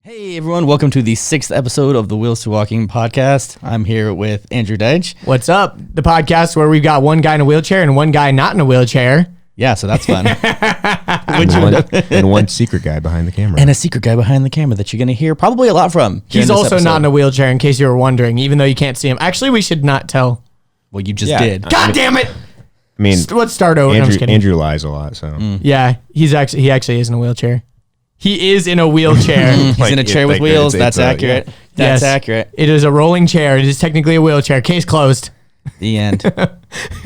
Hey everyone, welcome to the 6th episode of the Wheels to Walking podcast. I'm here with Andrew Deitch. What's up? The podcast where we've got one guy in a wheelchair and one guy not in a wheelchair. Yeah, so that's fun. and one secret guy behind the camera. And a secret guy behind the camera that you're going to hear probably a lot from. He's also not in a wheelchair in case you were wondering, even though you can't see him. Actually, we should not tell. Well, you just did. God damn it! I mean, Let's start over. No, I'm just kidding. Andrew lies a lot, so. Yeah, he actually is in a wheelchair. He is in a wheelchair. He's in a chair with wheels. That's accurate. Yeah. That's Yes. accurate. It is a rolling chair. It is technically a wheelchair. Case closed. The end.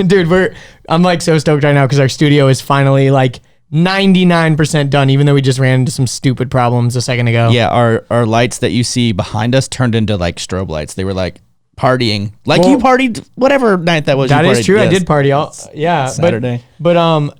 Dude, I'm like so stoked right now because our studio is finally like 99% done, even though we just ran into some stupid problems a second ago. Yeah, our lights that you see behind us turned into like strobe lights. They were like partying. Like Well, you partied whatever night that was. That you is partied. true. I Yes. did party all. Yeah. Saturday. But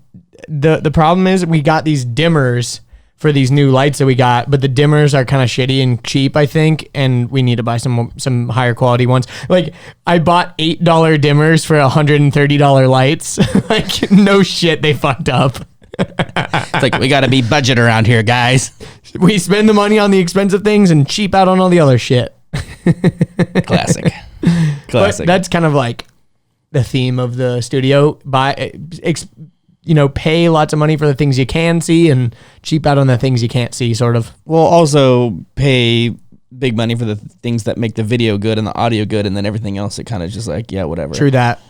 the problem is we got these dimmers for these new lights that we got, but the dimmers are kind of shitty and cheap, I think, and we need to buy some higher quality ones. Like I bought $8 dimmers for $130 lights. Like no shit, they fucked up. It's like, we got to be budget around here, guys. We spend the money on the expensive things and cheap out on all the other shit. Classic. But that's kind of like the theme of the studio. Pay lots of money for the things you can see and cheap out on the things you can't see, sort of. We'll also pay big money for the things that make the video good and the audio good, and then everything else, it kind of just like, yeah, whatever. True that.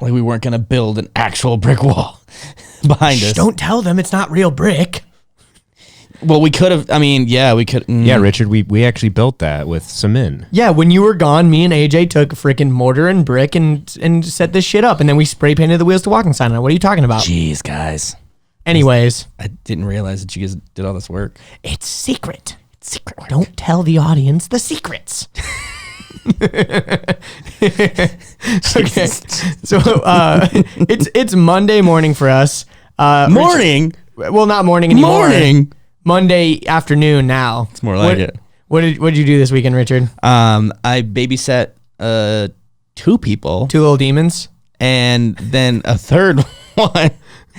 Like we weren't going to build an actual brick wall behind us. Don't tell them it's not real brick. Well, we could have, we could. Yeah, Richard, we actually built that with cement. Yeah, when you were gone, me and AJ took freaking mortar and brick and set this shit up, and then we spray painted the Wheels to Walking sign on it. What are you talking about? Jeez, guys. Anyways. I didn't realize that you guys did all this work. It's secret. It's secret work. Don't tell the audience the secrets. Okay. So it's Monday morning for us. Morning? Well, not morning anymore. Morning? Monday afternoon now. It's more like it. What did you do this weekend, Richard? I babysat 2 people. 2 little demons? And then a third one.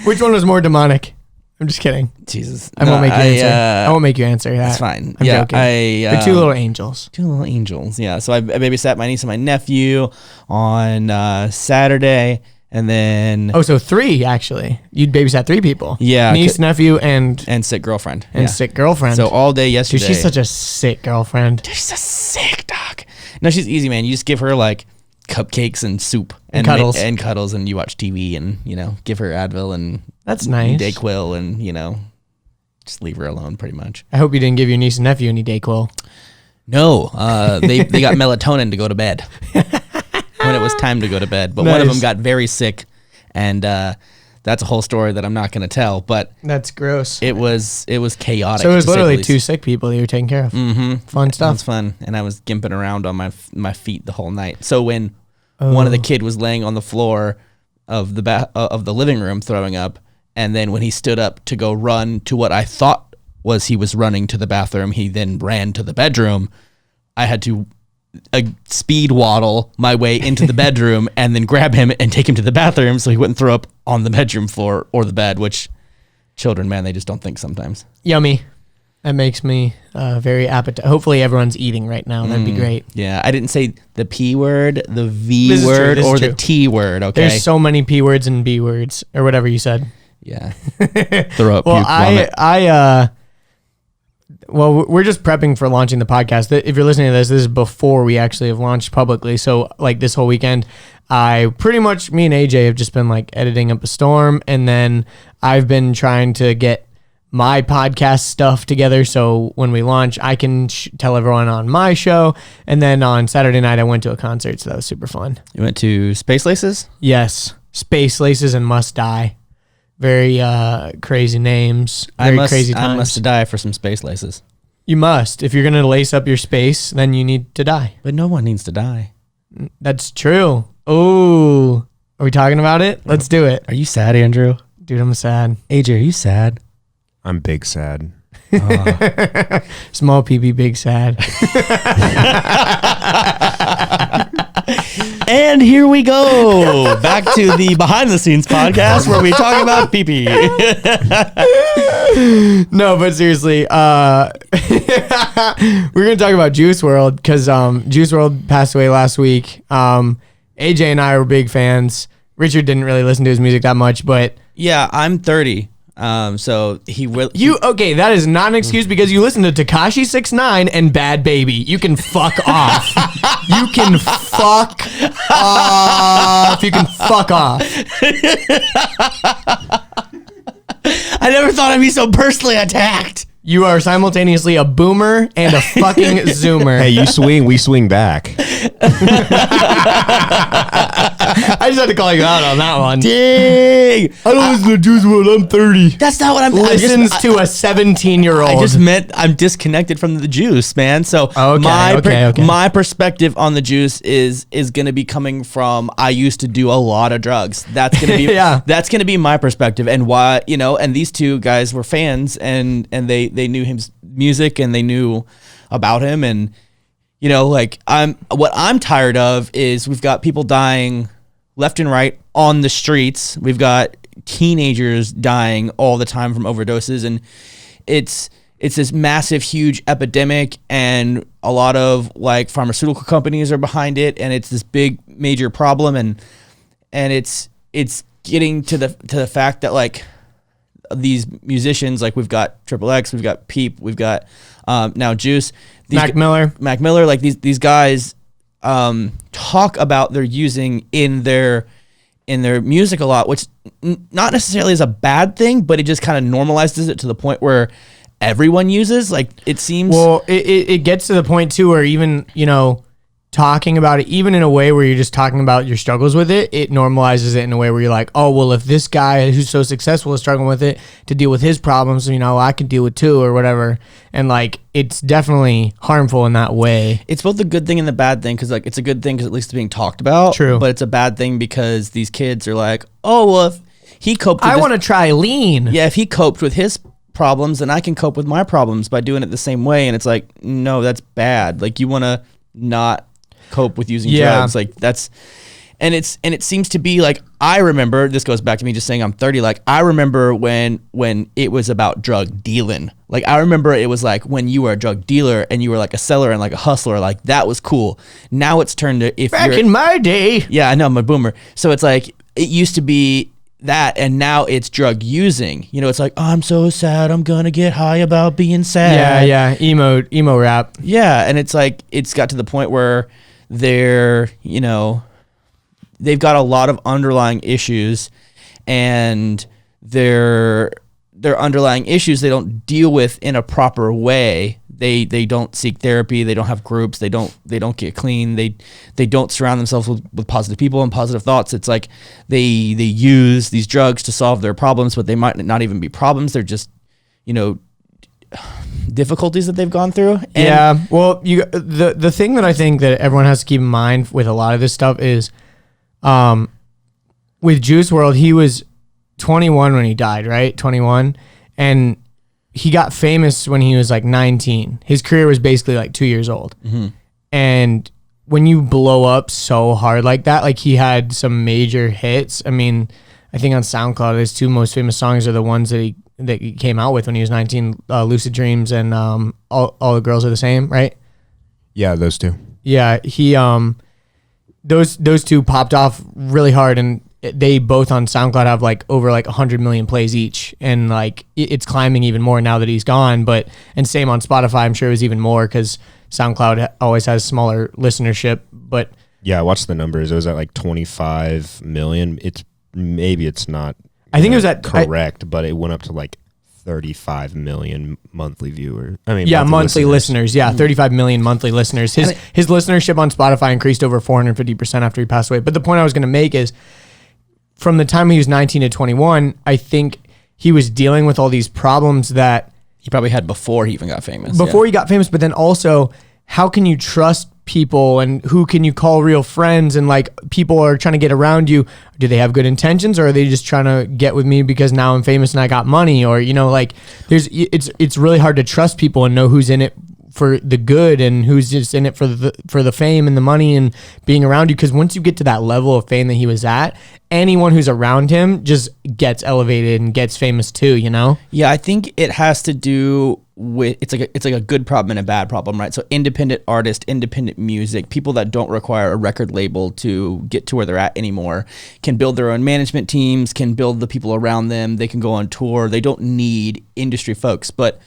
Which one was more demonic? I'm just kidding. Jesus. I won't make you answer. I won't make you answer that. That's fine. I'm joking. The 2 little angels. 2 little angels. Yeah. So I babysat my niece and my nephew on Saturday. And then... Oh, so 3, actually. You'd babysat 3 people. Yeah. Niece, nephew, and sick girlfriend. sick girlfriend. So all day yesterday. Dude, she's such a sick girlfriend. She's a sick dog. No, she's easy, man. You just give her like cupcakes and soup. And cuddles. And cuddles, and you watch TV and, give her Advil and... That's nice. Dayquil and, just leave her alone pretty much. I hope you didn't give your niece and nephew any Dayquil. No. They got melatonin to go to bed. When it was time to go to bed, but one of them got very sick, and that's a whole story that I'm not going to tell. But that's gross. It was chaotic. So it was literally 2 sick people that you were taking care of. Mm-hmm. Fun stuff. It was fun, and I was gimping around on my feet the whole night. So when one of the kid was laying on the floor of the living room throwing up, and then when he stood up to go run to what I thought was he was running to the bathroom, he then ran to the bedroom. I had to speed waddle my way into the bedroom and then grab him and take him to the bathroom so he wouldn't throw up on the bedroom floor or the bed, which children, man, they just don't think sometimes. Yummy. That makes me very appetite. Hopefully everyone's eating right now. That'd be great. Yeah, I didn't say the P word, the V word, or the T word, okay? There's so many P words and B words, or whatever you said. Yeah. Throw up, well, puke, Well, we're just prepping for launching the podcast. If you're listening to this is before we actually have launched publicly. So like this whole weekend, me and AJ have just been like editing up a storm. And then I've been trying to get my podcast stuff together. So when we launch, I can tell everyone on my show. And then on Saturday night, I went to a concert. So that was super fun. You went to Space Laces? Yes. Space Laces and Must Die. Very crazy names. Crazy times. I must die for some Space Laces. You must. If you're going to lace up your space, then you need to die. But no one needs to die. That's true. Oh, are we talking about it? Let's do it. Are you sad, Andrew? Dude, I'm sad. AJ, are you sad? I'm big sad. Small PB, big sad. And here we go. Back to the behind the scenes podcast where we talk about pee-pee. No, but seriously, we're going to talk about Juice WRLD because Juice WRLD passed away last week. AJ and I were big fans. Richard didn't really listen to his music that much, but... Yeah, I'm 30. So he will. Okay, that is not an excuse because you listen to Tekashi 6ix9ine and Bad Baby. You can fuck off. You can fuck off. You can fuck off. I never thought I'd be so personally attacked. You are simultaneously a boomer and a fucking zoomer. Hey, you swing, we swing back. I just had to call you out on that one. Dang. I don't listen to Juice WRLD. I'm 30. That's not what I'm. Listens to a 17-year-old. I just meant I'm disconnected from the juice, man. So Okay. my perspective on the juice is going to be coming from I used to do a lot of drugs. That's going to be that's going to be my perspective and why, and these two guys were fans and they knew his music and they knew about him and what I'm tired of is we've got people dying left and right on the streets. We've got teenagers dying all the time from overdoses and it's this massive, huge epidemic and a lot of like pharmaceutical companies are behind it and it's this big major problem and it's getting to the fact that like these musicians, like we've got Triple X, we've got Peep, we've got now Juice, Mac Miller, like these guys talk about their using in their music a lot, which not necessarily is a bad thing, but it just kind of normalizes it to the point where everyone uses. Like it seems. Well, it gets to the point too where even talking about it, even in a way where you're just talking about your struggles with it, it normalizes it in a way where you're like, oh, well, if this guy who's so successful is struggling with it to deal with his problems, I can deal with too or whatever. And like, it's definitely harmful in that way. It's both the good thing and the bad thing because like it's a good thing because at least it's being talked about. True. But it's a bad thing because these kids are like, oh, well, if he coped with I want to try lean. Yeah, if he coped with his problems, then I can cope with my problems by doing it the same way. And it's like, no, that's bad. Like you want to not cope with using drugs like that's and it seems to be like I remember this goes back to me just saying I'm 30 like I remember when it was about drug dealing like I remember it was like when you were a drug dealer and you were like a seller and like a hustler like that was cool. Now it's turned to if back in my day I know I'm a boomer so it's like it used to be that and now it's drug using it's like oh, I'm so sad I'm gonna get high about being sad emo rap and it's like it's got to the point where they're they've got a lot of underlying issues and their underlying issues they don't deal with in a proper way. They don't seek therapy, they don't have groups, they don't get clean, they don't surround themselves with positive people and positive thoughts. It's like they use these drugs to solve their problems, but they might not even be problems, they're just difficulties that they've gone through. And well, the thing that I think that everyone has to keep in mind with a lot of this stuff is, with Juice WRLD, he was 21 when he died, right? 21, and he got famous when he was like 19. His career was basically like 2 years old, and when you blow up so hard like that, like he had some major hits. I mean, I think on SoundCloud, his two most famous songs are the ones that he came out with when he was 19, Lucid Dreams and all the Girls Are the Same, right? Yeah, those two. Yeah, he those two popped off really hard, and they both on SoundCloud have like over like 100 million plays each, and like it's climbing even more now that he's gone. And same on Spotify, I'm sure it was even more because SoundCloud always has smaller listenership. But yeah, I watched the numbers. It was at like 25 million. It's not. I think it was at correct, but it went up to like 35 million monthly viewers. Monthly listeners. Yeah, 35 million monthly listeners. His listenership on Spotify increased over 450% after he passed away. But the point I was going to make is, from the time he was 19 to 21, I think he was dealing with all these problems that he probably had before he even got famous. He got famous, but then also, how can you trust people and who can you call real friends, and like people are trying to get around you, do they have good intentions or are they just trying to get with me because now I'm famous and I got money, or like it's really hard to trust people and know who's in it for the good and who's just in it for the fame and the money and being around you. Because once you get to that level of fame that he was at, anyone who's around him just gets elevated and gets famous too, you know? Yeah, I think it has to do with it's like a good problem and a bad problem, right? So independent artist, independent music, people that don't require a record label to get to where they're at anymore can build their own management teams, can build the people around them, they can go on tour. They don't need industry folks, but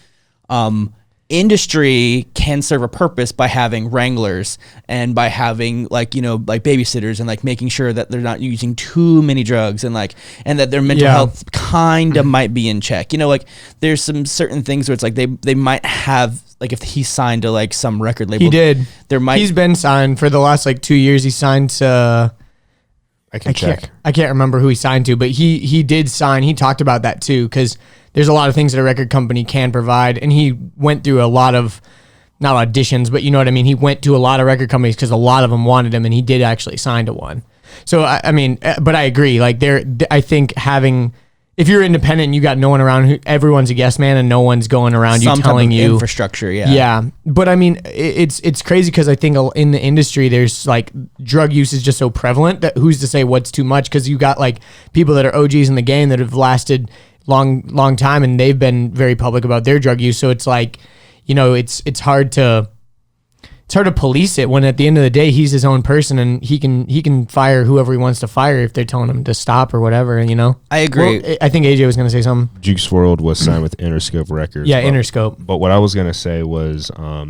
industry can serve a purpose by having wranglers and by having like babysitters and like making sure that they're not using too many drugs and that their mental health kind of might be in check. Like there's some certain things where it's like they might have, like if he's signed to like some record label. He did. He's been signed for the last like 2 years. He signed to I can't remember who he signed to, but he did sign. He talked about that too, because there's a lot of things that a record company can provide, and he went through a lot of, not auditions, but you know what I mean? He went to a lot of record companies because a lot of them wanted him, and he did actually sign to one. So, I mean, but I agree. Like, I think if you're independent, you got no one around, everyone's a yes man, and no one's going around you telling you. Infrastructure, yeah. Yeah. But I mean, it's crazy because I think in the industry, there's like drug use is just so prevalent that who's to say what's too much? Because you got like people that are OGs in the game that have lasted long time, and they've been very public about their drug use. So it's like, it's hard to police it when at the end of the day he's his own person and he can fire whoever he wants to fire if they're telling him to stop or whatever. I agree. Well, I think AJ was going to say something. Juice WRLD was signed with Interscope Records. Yeah, Interscope. But what I was going to say was, I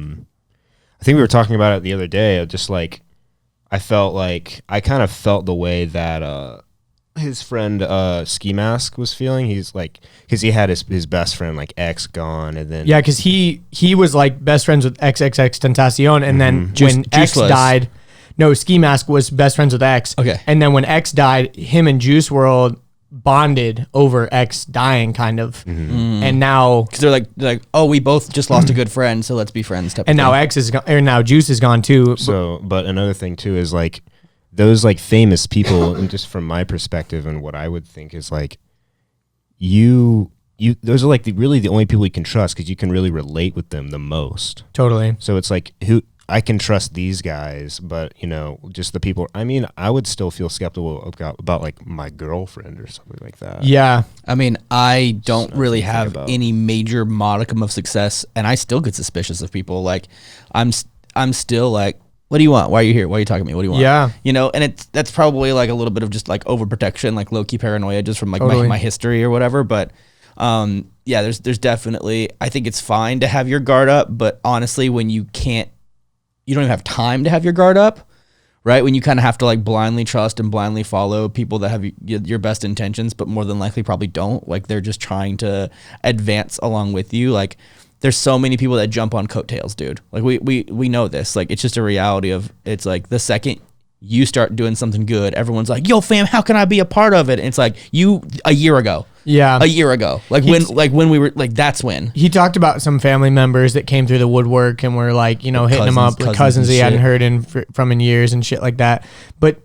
think we were talking about it the other day. Just like I kind of felt the way that his friend Ski Mask was feeling. He's like, because he had his best friend like X gone, and then because he was like best friends with XXX Tentacion, and then when X died, no, Ski Mask was best friends with X. Okay, and then when X died, him and Juice WRLD bonded over X dying, kind of, and now because they're like, oh, we both just lost a good friend, so let's be friends. And now X is gone, or now Juice is gone too. So, but another thing too is like, those like famous people, and just from my perspective and what I would think is like, those are like really the only people you can trust because you can really relate with them the most. Totally. So it's like, I can trust these guys, but just the people. I mean, I would still feel skeptical about like my girlfriend or something like that. Yeah. I mean, I don't really have any major modicum of success, and I still get suspicious of people. Like, I'm still like, what do you want? Why are you here? Why are you talking to me? What do you want? Yeah. And that's probably like a little bit of just like overprotection, like low-key paranoia just from like totally. my history or whatever. But there's definitely, I think it's fine to have your guard up, but honestly, when you don't even have time to have your guard up, right? When you kind of have to like blindly trust and blindly follow people that have your best intentions, but more than likely probably don't. Like they're just trying to advance along with you. Like, there's so many people that jump on coattails, dude. Like we know this. Like it's just a reality of, it's like the second you start doing something good, everyone's like, yo fam, how can I be a part of it? And it's like a year ago. Yeah. A year ago. When we were like, that's when. He talked about some family members that came through the woodwork and were like, hitting him up with cousins he hadn't heard from in years and shit like that. But,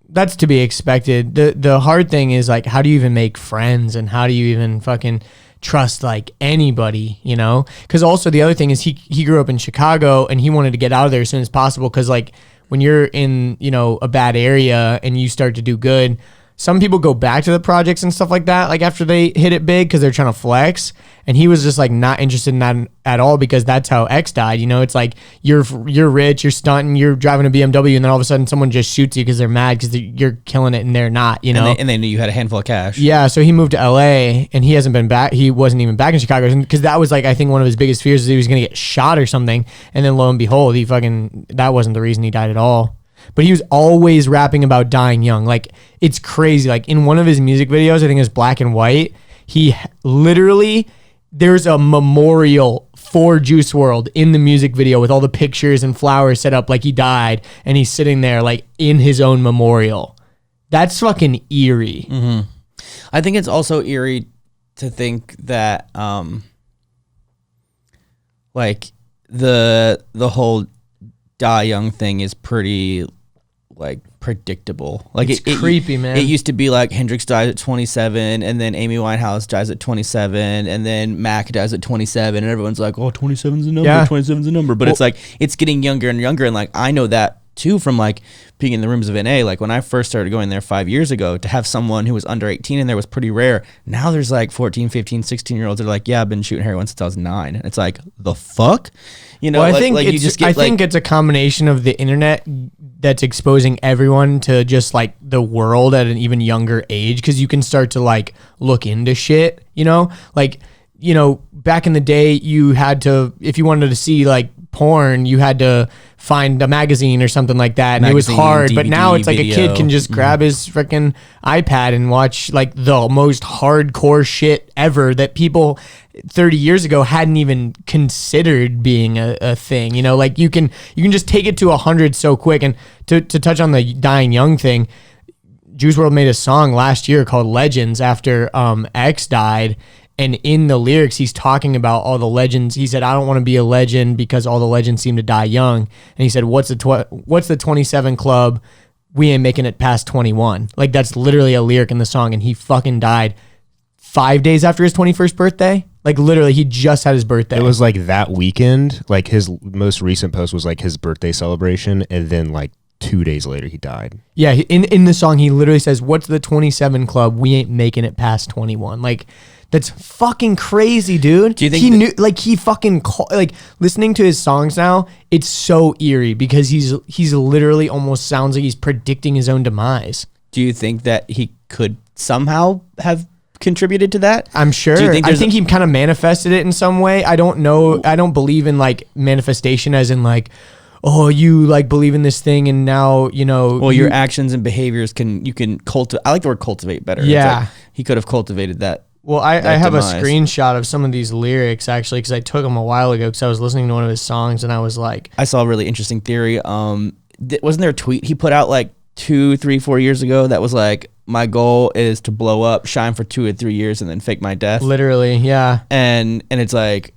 that's to be expected. The hard thing is like, how do you even make friends, and how do you even fucking trust like anybody, because also the other thing is he grew up in Chicago and he wanted to get out of there as soon as possible, because like when you're in a bad area and you start to do good, some people go back to the projects and stuff like that, like after they hit it big, because they're trying to flex. And he was just like not interested in that at all, because that's how X died. It's like you're rich, you're stunting, you're driving a BMW, and then all of a sudden someone just shoots you because they're mad because you're killing it and they're not. And they knew you had a handful of cash. Yeah, so he moved to LA and he hasn't been back. He wasn't even back in Chicago because that was like, I think one of his biggest fears is he was gonna get shot or something. And then lo and behold, that wasn't the reason he died at all. But he was always rapping about dying young. Like, it's crazy. Like, in one of his music videos, I think it's Black and White, he literally, there's a memorial for Juice WRLD in the music video with all the pictures and flowers set up like he died, and he's sitting there like in his own memorial. That's fucking eerie. Mm-hmm. I think it's also eerie to think that like the whole die young thing is pretty like predictable. Like it's creepy, man. It used to be like Hendrix dies at 27, and then Amy Winehouse dies at 27, and then Mac dies at 27, and everyone's like, "Oh, 27's a number. Yeah. 27's a number." But it's like it's getting younger and younger, and like I know that too from like being in the rooms of NA. Like when I first started going there 5 years ago, to have someone who was under 18 in there was pretty rare. Now there's like 14, 15, 16-year-olds that are like, "Yeah, I've been shooting heroin since I was 9." And it's like, the fuck? You know, well, I think you just get, I think it's a combination of the internet that's exposing everyone to just like the world at an even younger age, because you can start to like look into shit, you know, like, you know, back in the day you had to, if you wanted to see like porn, you had to find a magazine or something like that, and it was hard. DVD, but now it's like video. A kid can just grab his freaking iPad and watch like the most hardcore shit ever that people 30 years ago hadn't even considered being a thing. You know, like you can just take it to 100 so quick. And to touch on the dying young thing, Juice WRLD made a song last year called Legends after X died. And in the lyrics, he's talking about all the legends. He said, "I don't want to be a legend because all the legends seem to die young." And he said, what's the 27 club? We ain't making it past 21. Like, that's literally a lyric in the song. And he fucking died 5 days after his 21st birthday. Like, literally, he just had his birthday. It was like that weekend. Like, his most recent post was like his birthday celebration. And then like 2 days later, he died. Yeah, in the song, he literally says, "What's the 27 club? We ain't making it past 21. Like, that's fucking crazy, dude. Do you think he knew? Like, he fucking like listening to his songs now. It's so eerie because he's literally almost sounds like he's predicting his own demise. Do you think that he could somehow have contributed to that? I'm sure. I think he kind of manifested it in some way. I don't know. I don't believe in like manifestation as in like, oh, you like believe in this thing and now, you know. Well, your actions and behaviors you can cultivate. I like the word cultivate better. Yeah. Like he could have cultivated that. Well, I have demise. A screenshot of some of these lyrics actually, because I took them a while ago because I was listening to one of his songs and I was like, I saw a really interesting theory. Wasn't there a tweet he put out like 2, 3, 4 years ago that was like, "My goal is to blow up, shine for 2 or 3 years, and then fake my death." Literally, yeah. And it's like,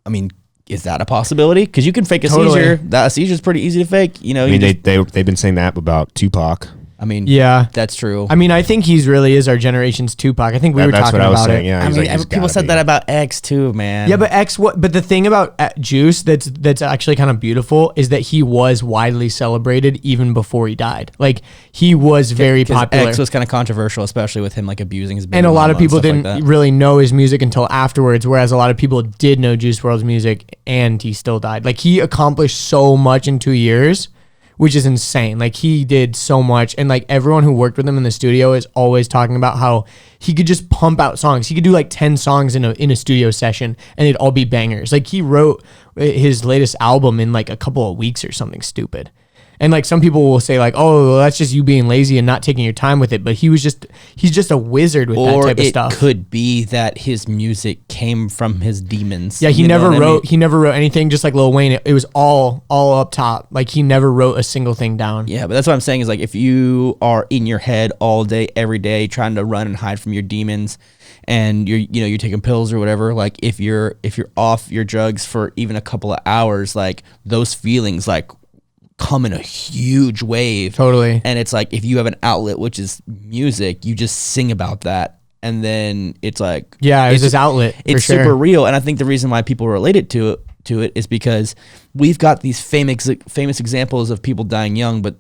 I mean, is that a possibility? Because you can fake a seizure. That a seizure is pretty easy to fake. You know, I mean, they've been saying that about Tupac. I mean, yeah, that's true. I mean, I think he's really is our generation's Tupac. I think we were talking about it. Yeah, I mean, people said that about X too, man. Yeah, but But the thing about Juice that's actually kind of beautiful is that he was widely celebrated even before he died. Like, he was very popular. X was kind of controversial, especially with him like abusing his. And a lot of people didn't really know his music until afterwards, whereas a lot of people did know Juice WRLD's music, and he still died. Like, he accomplished so much in 2 years, which is insane. Like, he did so much, and like everyone who worked with him in the studio is always talking about how he could just pump out songs. He could do like 10 songs in a studio session and they'd all be bangers. Like, he wrote his latest album in like a couple of weeks or something stupid. And like some people will say like, "Oh, well, that's just you being lazy and not taking your time with it." But he's just a wizard with that type of stuff. Or it could be that his music came from his demons. Yeah, he never wrote anything. Just like Lil Wayne, it was all up top. Like, he never wrote a single thing down. Yeah, but that's what I'm saying is like, if you are in your head all day, every day, trying to run and hide from your demons, and you're taking pills or whatever, like if you're off your drugs for even a couple of hours, like those feelings like come in a huge wave. Totally. And it's like, if you have an outlet, which is music, you just sing about that. And then it's like, yeah, it's his outlet. It's super real. And I think the reason why people relate it to it is because we've got these famous examples of people dying young, but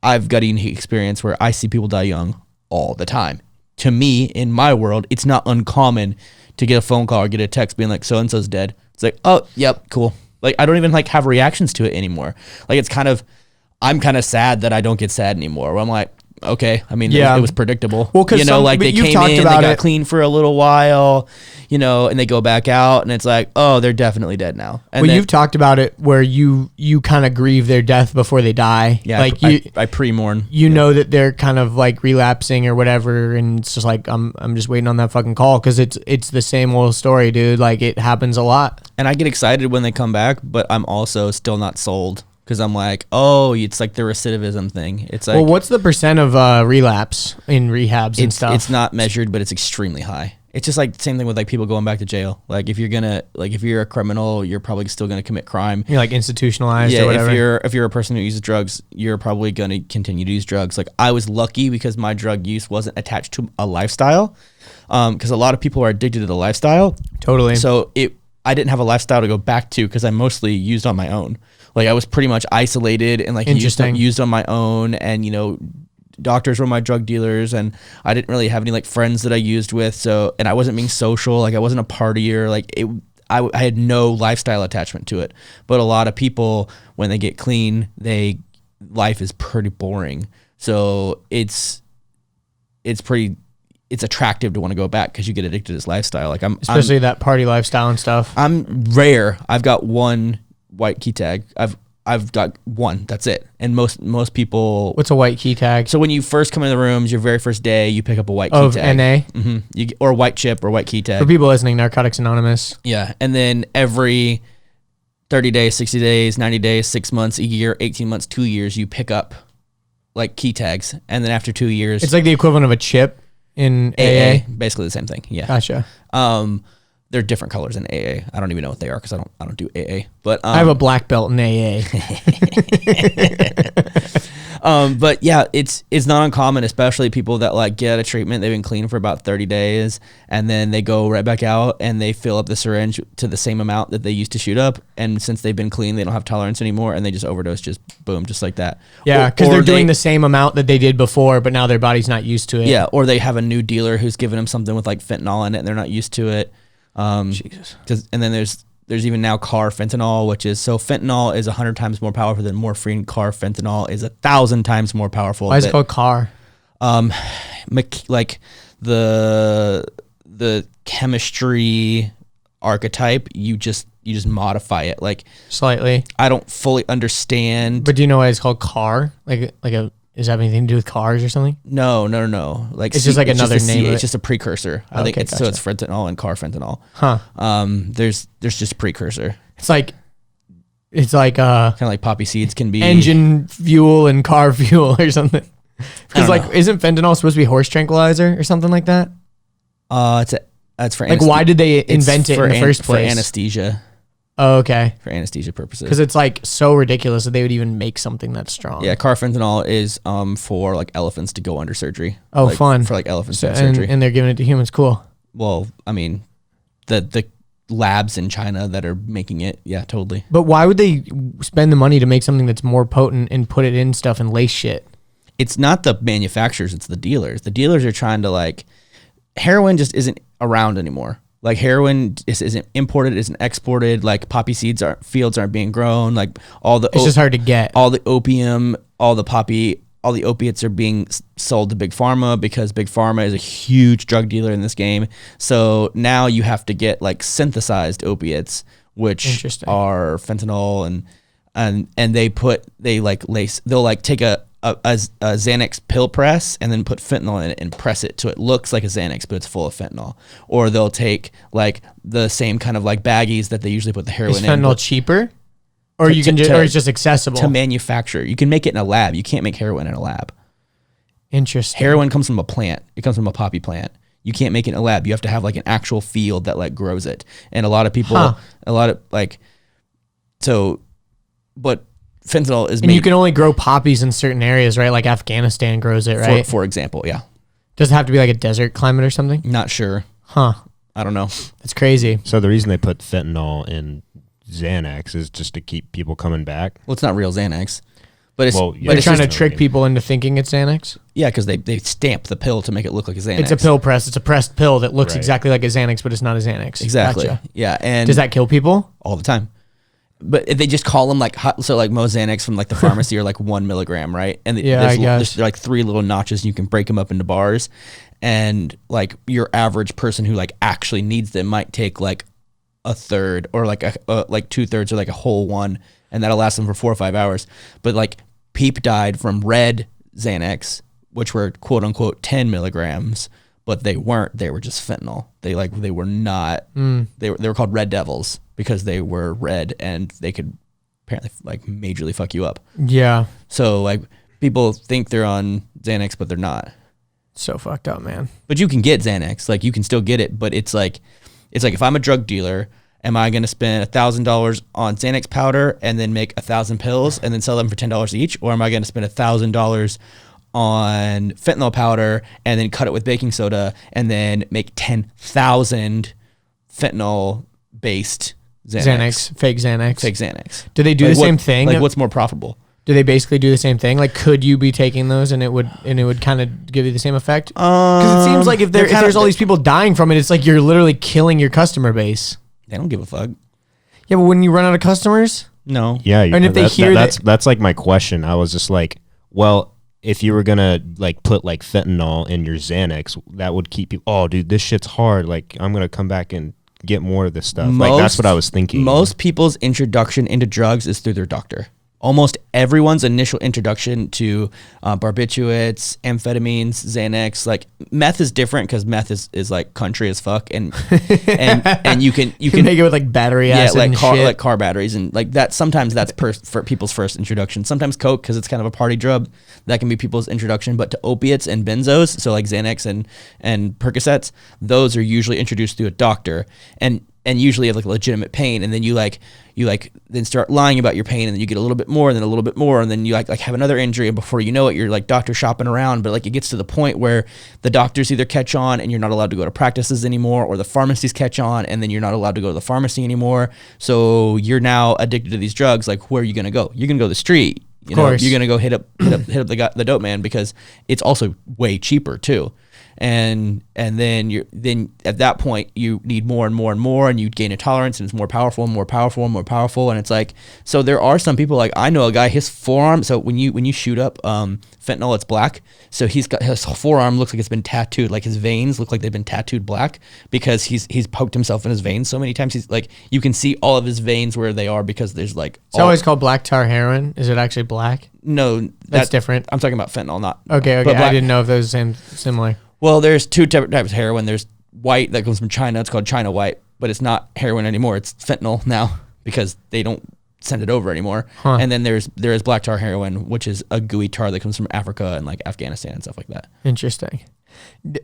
I've got a unique experience where I see people die young all the time. To me, in my world, it's not uncommon to get a phone call or get a text being like, "So-and-so's dead." It's like, "Oh, yep, cool." Like, I don't even like have reactions to it anymore. Like, it's kind of, I'm kind of sad that I don't get sad anymore. Where I'm like, okay, I mean, it was predictable. Well, because like they came in, they got clean for a little while, and they go back out, and it's like, oh, they're definitely dead now. And you've talked about it where you kind of grieve their death before they die. Yeah, like I pre-mourn. You know that they're kind of like relapsing or whatever, and it's just like I'm just waiting on that fucking call because it's the same old story, dude. Like, it happens a lot. And I get excited when they come back, but I'm also still not sold. Because I'm like, oh, it's like the recidivism thing. It's like, well, what's the % of relapse in rehabs and stuff? It's not measured, but it's extremely high. It's just like the same thing with like people going back to jail. Like if you're a criminal, you're probably still gonna commit crime. You're like institutionalized Yeah, or whatever. if you're a person who uses drugs, you're probably gonna continue to use drugs. Like I was lucky because my drug use wasn't attached to a lifestyle. Because a lot of people are addicted to the lifestyle. Totally. So I didn't have a lifestyle to go back to because I mostly used on my own. Like I was pretty much isolated and like used on my own, and doctors were my drug dealers, and I didn't really have any like friends that I used with. So, and I wasn't being social. Like I wasn't a partier. Like I had no lifestyle attachment to it. But a lot of people, when they get clean, life is pretty boring. So it's attractive to want to go back because you get addicted to this lifestyle. Like especially that party lifestyle and stuff. I'm rare. I've got one white key tag. I've got one. That's it. And most people. What's a white key tag? So when you first come in the rooms, your very first day, you pick up a white key tag. NA? Mm-hmm. Or white chip or white key tag. For people listening, Narcotics Anonymous. Yeah. And then every 30 days, 60 days, 90 days, 6 months, a year, 18 months, 2 years, you pick up like key tags. And then after 2 years. It's like the equivalent of a chip in AA. Basically the same thing. Yeah. Gotcha. They're different colors in AA. I don't even know what they are because I don't do AA. But I have a black belt in AA. But yeah, it's not uncommon, especially people that like get out of treatment. They've been clean for about 30 days, and then they go right back out and they fill up the syringe to the same amount that they used to shoot up. And since they've been clean, they don't have tolerance anymore, and they just overdose, just boom, just like that. Yeah, because they're doing the same amount that they did before, but now their body's not used to it. Yeah, or they have a new dealer who's giving them something with like fentanyl in it, and they're not used to it. Jesus. And then there's even now fentanyl, which is, so fentanyl is 100 times more powerful than morphine. Fentanyl is 1,000 times more powerful. Why is it called CAR? Like the chemistry archetype, you just modify it like slightly. I don't fully understand. But do you know why it's called CAR? Does it have anything to do with cars or something? No. Like it's just like another name. It's just a precursor. I think gotcha. So it's fentanyl and carfentanil. Huh. There's just a precursor. It's like kind of like poppy seeds can be engine fuel and car fuel or something. Because isn't fentanyl supposed to be horse tranquilizer or something like that? It's for why did they invent it in the first place? For anesthesia. Oh, okay. For anesthesia purposes. Because it's like so ridiculous that they would even make something that's strong. Yeah, carfentanil is for like elephants to go under surgery. Oh, like, fun. For like elephants to have surgery. And they're giving it to humans. Cool. Well, I mean, the labs in China that are making it, yeah, totally. But why would they spend the money to make something that's more potent and put it in stuff and lace shit? It's not the manufacturers, it's the dealers. The dealers are trying to like, heroin just isn't around anymore. Like heroin isn't imported, isn't exported. Like poppy fields aren't being grown. Like it's just hard to get. All the opium, all the opiates are being sold to Big Pharma because Big Pharma is a huge drug dealer in this game. So now you have to get like synthesized opiates, which are fentanyl and they'll like take a Xanax pill press and then put fentanyl in it and press it so it looks like a Xanax, but it's full of fentanyl. Or they'll take like the same kind of like baggies that they usually put the heroin in. Is fentanyl cheaper? Or or it's just accessible to manufacture. You can make it in a lab. You can't make heroin in a lab. Interesting. Heroin comes from a plant. It comes from a poppy plant. You can't make it in a lab. You have to have like an actual field that like grows it. And a lot of people, but fentanyl is and you can only grow poppies in certain areas, right? Like Afghanistan grows it, right? For example, yeah. Does it have to be like a desert climate or something? Not sure. Huh. I don't know. That's crazy. So the reason they put fentanyl in Xanax is just to keep people coming back? Well, it's not real Xanax. But it's, they're trying to trick people into thinking it's Xanax? Yeah, because they stamp the pill to make it look like a Xanax. It's a pill press. It's a pressed pill that looks exactly like a Xanax, but it's not a Xanax. Exactly. Gotcha. Yeah. And does that kill people? All the time. But they just call them like Most Xanax from like the pharmacy are like 1 milligram, right? And there's like 3 little notches and you can break them up into bars. And like your average person who like actually needs them might take like a third or like like 2/3 or like a whole one, and that'll last them for 4 or 5 hours. But like Peep died from red Xanax, which were quote unquote 10 milligrams, but they weren't. They were just fentanyl. They were not. They were called Red Devils because they were red and they could apparently like majorly fuck you up. Yeah. So like people think they're on Xanax, but they're not. So fucked up, man. But you can get Xanax, like you can still get it, but it's like if I'm a drug dealer, am I going to spend $1,000 on Xanax powder and then make 1,000 pills and then sell them for $10 each, or am I going to spend $1,000 on fentanyl powder and then cut it with baking soda and then make 10,000 fentanyl based Xanax, fake Xanax. Do they do like the same thing? Like what's more profitable? Do they basically do the same thing? Like, could you be taking those and it would kind of give you the same effect? Because it seems like if there's all these people dying from it, it's like you're literally killing your customer base. They don't give a fuck. Yeah, but when you run out of customers, no. Yeah, and if they hear that's like my question. I was just like, well, if you were gonna like put like fentanyl in your Xanax, that would keep you. Oh, dude, this shit's hard. Like, I'm gonna come back and get more of this stuff. Like, that's what I was thinking. Most people's introduction into drugs is through their doctor. Almost everyone's initial introduction to barbiturates, amphetamines, Xanax, like meth is different because meth is like country as fuck, and you can make it with like battery acid, like car batteries, and like that. Sometimes that's for people's first introduction. Sometimes coke, because it's kind of a party drug, that can be people's introduction. But to opiates and benzos, so like Xanax and Percocets, those are usually introduced through a doctor, and usually have like legitimate pain, and then you then start lying about your pain, and then you get a little bit more, and then a little bit more, and then you like have another injury, and before you know it, you're like doctor shopping around. But like it gets to the point where the doctors either catch on and you're not allowed to go to practices anymore, or the pharmacies catch on and then you're not allowed to go to the pharmacy anymore. So you're now addicted to these drugs. Like, where are you gonna go? You're gonna go to the street. You know, you're gonna go hit up the dope man, because it's also way cheaper too. And then at that point you need more and more and more, and you gain a tolerance, and it's more powerful and more powerful and more powerful. And it's like, so there are some people, like I know a guy, his forearm, so when you shoot up fentanyl, it's black, so he's got his forearm looks like it's been tattooed, like his veins look like they've been tattooed black, because he's poked himself in his veins so many times. He's like, you can see all of his veins where they are, because there's like it's always called black tar heroin. Is it actually black? No, that's different. I'm talking about fentanyl, not okay. I didn't know if those were similar. Well, there's two types of heroin. There's white that comes from China. It's called China white, but it's not heroin anymore. It's fentanyl now, because they don't send it over anymore. Huh. And then there is black tar heroin, which is a gooey tar that comes from Africa and like Afghanistan and stuff like that. Interesting.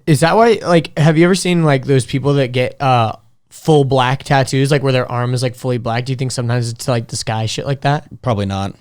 Is that why, like, have you ever seen like those people that get full black tattoos, like where their arm is like fully black? Do you think sometimes it's to like disguise shit like that? Probably not.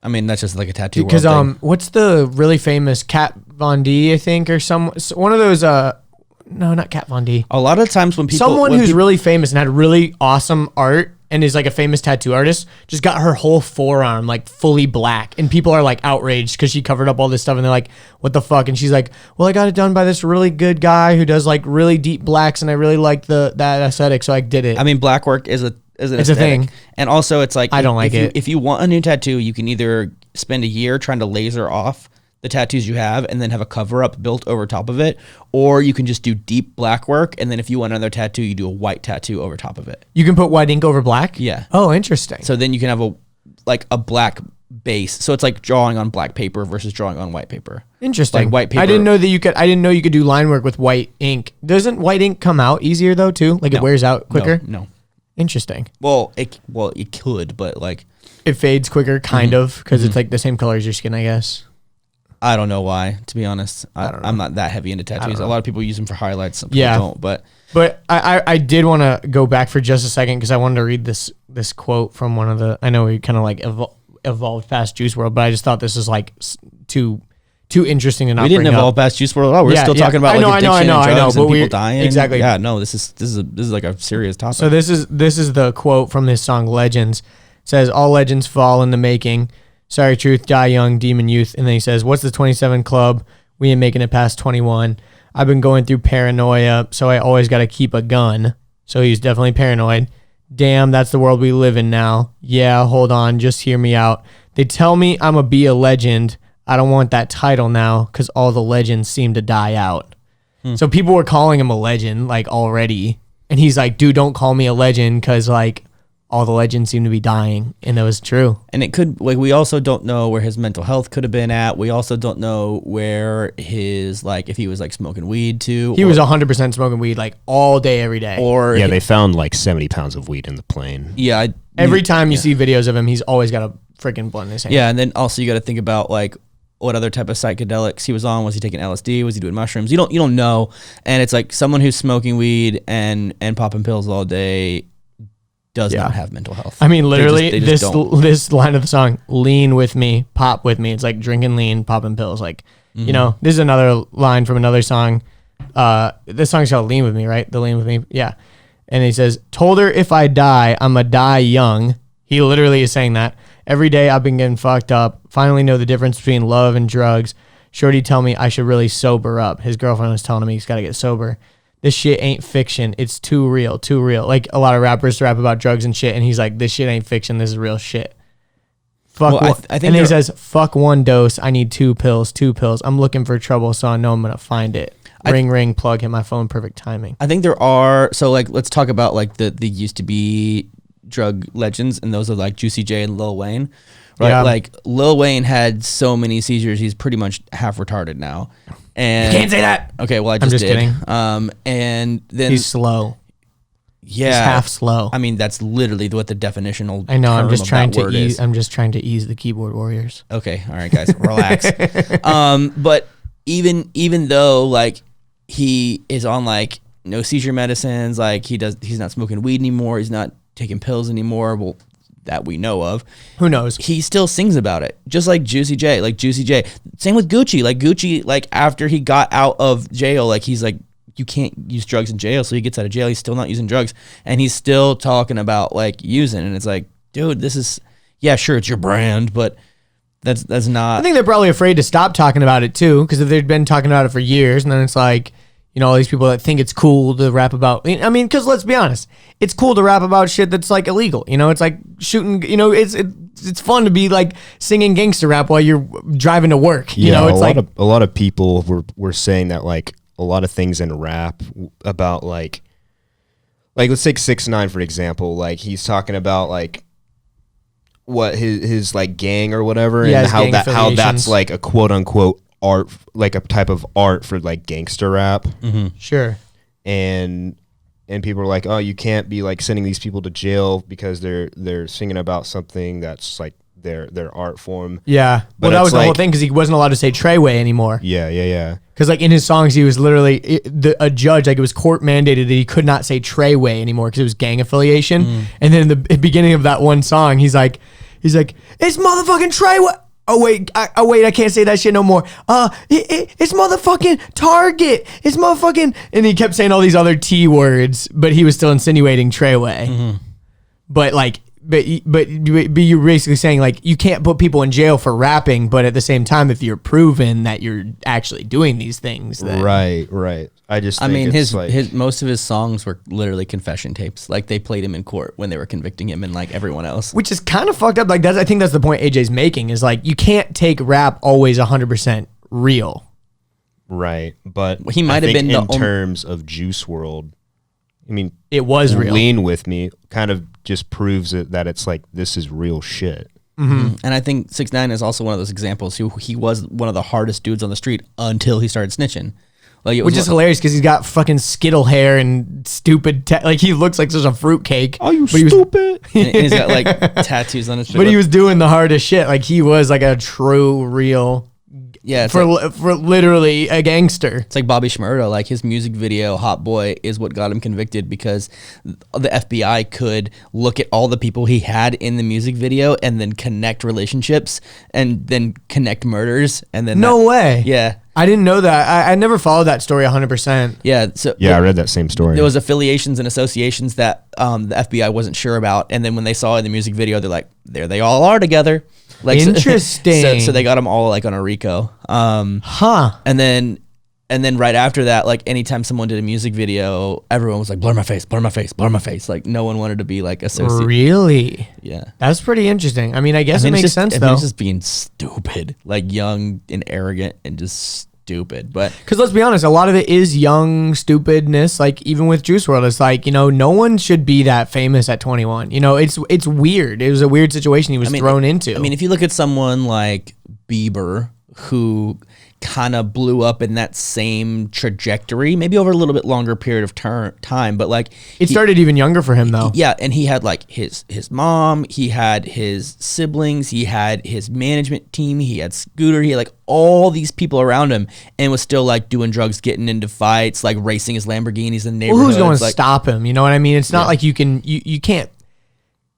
I mean, that's just like a tattoo. Because what's the really famous Kat Von D, I think, or one of those no, not Kat Von D. A lot of times when people who's really famous and had really awesome art and is like a famous tattoo artist, just got her whole forearm like fully black, and people are like outraged because she covered up all this stuff, and they're like, what the fuck? And she's like, well, I got it done by this really good guy who does like really deep blacks, and I really like that aesthetic, so I did it. I mean, black work is it's aesthetic. A thing. And also it's like, I don't like it. If you want a new tattoo, you can either spend a year trying to laser off the tattoos you have and then have a cover up built over top of it, or you can just do deep black work, and then if you want another tattoo, you do a white tattoo over top of it. You can put white ink over black? Yeah. Oh, interesting. So then you can have a black base. So it's like drawing on black paper versus drawing on white paper. Interesting. Like white paper. I didn't know you could do line work with white ink. Doesn't white ink come out easier though too? Like it wears out quicker? No. Interesting. Well, it could, but like it fades quicker, kind of, because it's like the same color as your skin, I guess. I don't know why, to be honest. I'm not that heavy into tattoos. A lot of people use them for highlights. Some people don't, but I did want to go back for just a second, because I wanted to read this quote from one of the. I know we kind of like evolved past Juice WRLD, but I just thought this was like too interesting to not. We didn't evolve past Juice WRLD at all. We're still talking about addiction and drugs and people dying. Exactly. Yeah, no, this is like a serious topic. So this is the quote from his song Legends. It says, all legends fall in the making. Sorry, truth, die young, demon youth. And then he says, what's the 27 club? We ain't making it past 21. I've been going through paranoia, so I always got to keep a gun. So he's definitely paranoid. Damn, that's the world we live in now. Yeah, hold on, just hear me out. They tell me I'm be a legend. I don't want that title now, because all the legends seem to die out. So people were calling him a legend, like, already. And he's like, dude, don't call me a legend, because, like, all the legends seem to be dying. And that was true. And it could, like, we also don't know where his mental health could have been at. We also don't know where his, like, if he was, like, smoking weed, too. He was 100% smoking weed, like, all day, every day. Or yeah, they found, like, 70 pounds of weed in the plane. Yeah. Every time you see videos of him, he's always got a freaking blunt in his hand. Yeah, and then also you got to think about, like, what other type of psychedelics he was on. Was he taking LSD? Was he doing mushrooms? You don't know. And it's like someone who's smoking weed and popping pills all day does not have mental health. I mean, literally, they just don't. this line of the song, lean with me, pop with me. It's like drinking lean, popping pills. Like, you know, this is another line from another song. This song's called Lean With Me, right? The Lean With Me. Yeah. And he says, told her if I die, I'ma die young. He literally is saying that. Every day I've been getting fucked up. Finally know the difference between love and drugs. Shorty tell me I should really sober up. His girlfriend was telling him he's got to get sober. This shit ain't fiction. It's too real, too real. Like a lot of rappers rap about drugs and shit, and he's like, this shit ain't fiction. This is real shit. Fuck. Well, I think and then he says, fuck one dose. I need 2 pills, 2 pills. I'm looking for trouble, so I know I'm going to find it. Ring, ring, plug, hit my phone, perfect timing. I think there are, so like, let's talk about like the used to be drug legends, and those are like Juicy J and Lil Wayne. Right? Yeah. Like Lil Wayne had so many seizures, he's pretty much half retarded now. And you can't say that. Okay, well, I'm just did. Kidding. And then he's slow. Yeah, he's half slow. I mean, that's literally what the definitional. I know. I'm just trying to ease. I'm just trying to ease the keyboard warriors. Okay, all right, guys, relax. But even though like he is on like no seizure medicines, like he's not smoking weed anymore. He's not taking pills anymore. Well, that we know of. Who knows? He still sings about it, just like Juicy J. Like Juicy J. Same with Gucci. Like Gucci, like after he got out of jail, like he's like, you can't use drugs in jail. So he gets out of jail. He's still not using drugs, and he's still talking about like using. And it's like, dude, this is, yeah, sure, it's your brand, but that's not. I think they're probably afraid to stop talking about it too, because if they've been talking about it for years, and then it's like, you know, all these people that think it's cool to rap about. I mean, because let's be honest, it's cool to rap about shit that's like illegal. You know, it's like shooting. You know, it's fun to be like singing gangster rap while you're driving to work. You know, it's a lot of people were saying that like a lot of things in rap about like let's take 6ix9ine for example. Like he's talking about like what his like gang or whatever, and how that's like a quote unquote art, like a type of art for like gangster rap. Mm-hmm. Sure. And people are like, oh, you can't be like sending these people to jail because they're singing about something that's like their art form. Yeah. But that was the whole thing, because he wasn't allowed to say Treyway anymore. Yeah. Because like in his songs, he was literally a judge. Like it was court mandated that he could not say Treyway anymore because it was gang affiliation. And then in the beginning of that one song, he's like, it's motherfucking Treyway. Oh wait, I can't say that shit no more. It's motherfucking Target. It's motherfucking, and he kept saying all these other T words, but he was still insinuating Treyway. Mm-hmm. But like, but you're basically saying like you can't put people in jail for rapping, but at the same time, if you're proven that you're actually doing these things, then right. I mean, his most of his songs were literally confession tapes. Like they played him in court when they were convicting him, and like everyone else, which is kind of fucked up. Like I think that's the point AJ's making, is like you can't take rap always 100% real. Right, but he might have been in terms of Juice WRLD. I mean, it was real. Lean With Me kind of just proves it that it's like this is real shit. Mm-hmm. And I think 6ix9ine is also one of those examples who he was one of the hardest dudes on the street until he started snitching. Like which is hilarious because he's got fucking Skittle hair and stupid, like he looks like such a fruitcake. Oh, you stupid! And he's got like tattoos on his face. But he was doing the hardest shit. Like he was like a true, real. Yeah, for literally a gangster. It's like Bobby Shmurda. Like his music video "Hot Boy" is what got him convicted, because the FBI could look at all the people he had in the music video and then connect relationships and then connect murders, and then no way. Yeah, I didn't know that. I never followed that story 100%. Yeah, so I read that same story. There was affiliations and associations that the FBI wasn't sure about, and then when they saw it in the music video, they're like, there they all are together. Like, interesting. So they got them all like on a RICO. And then right after that, like anytime someone did a music video, everyone was like, blur my face, blur my face, blur my face. Like no one wanted to be like associated. Really? Yeah. That's pretty interesting. I mean, I guess it makes sense though. It's just being stupid, like young and arrogant and just stupid. But because let's be honest, a lot of it is young stupidness. Like even with Juice WRLD, it's like, you know, no one should be that famous at 21. You know, it's weird. It was a weird situation he was thrown into. I mean, if you look at someone like Bieber, who kind of blew up in that same trajectory, maybe over a little bit longer period of time, but like it started even younger for him though. Yeah, and he had like his mom, he had his siblings, he had his management team, he had Scooter, he had like all these people around him, and was still like doing drugs, getting into fights, like racing his Lamborghinis in the neighborhood. Well, who's going to stop him? You know what I mean? It's not like you can't.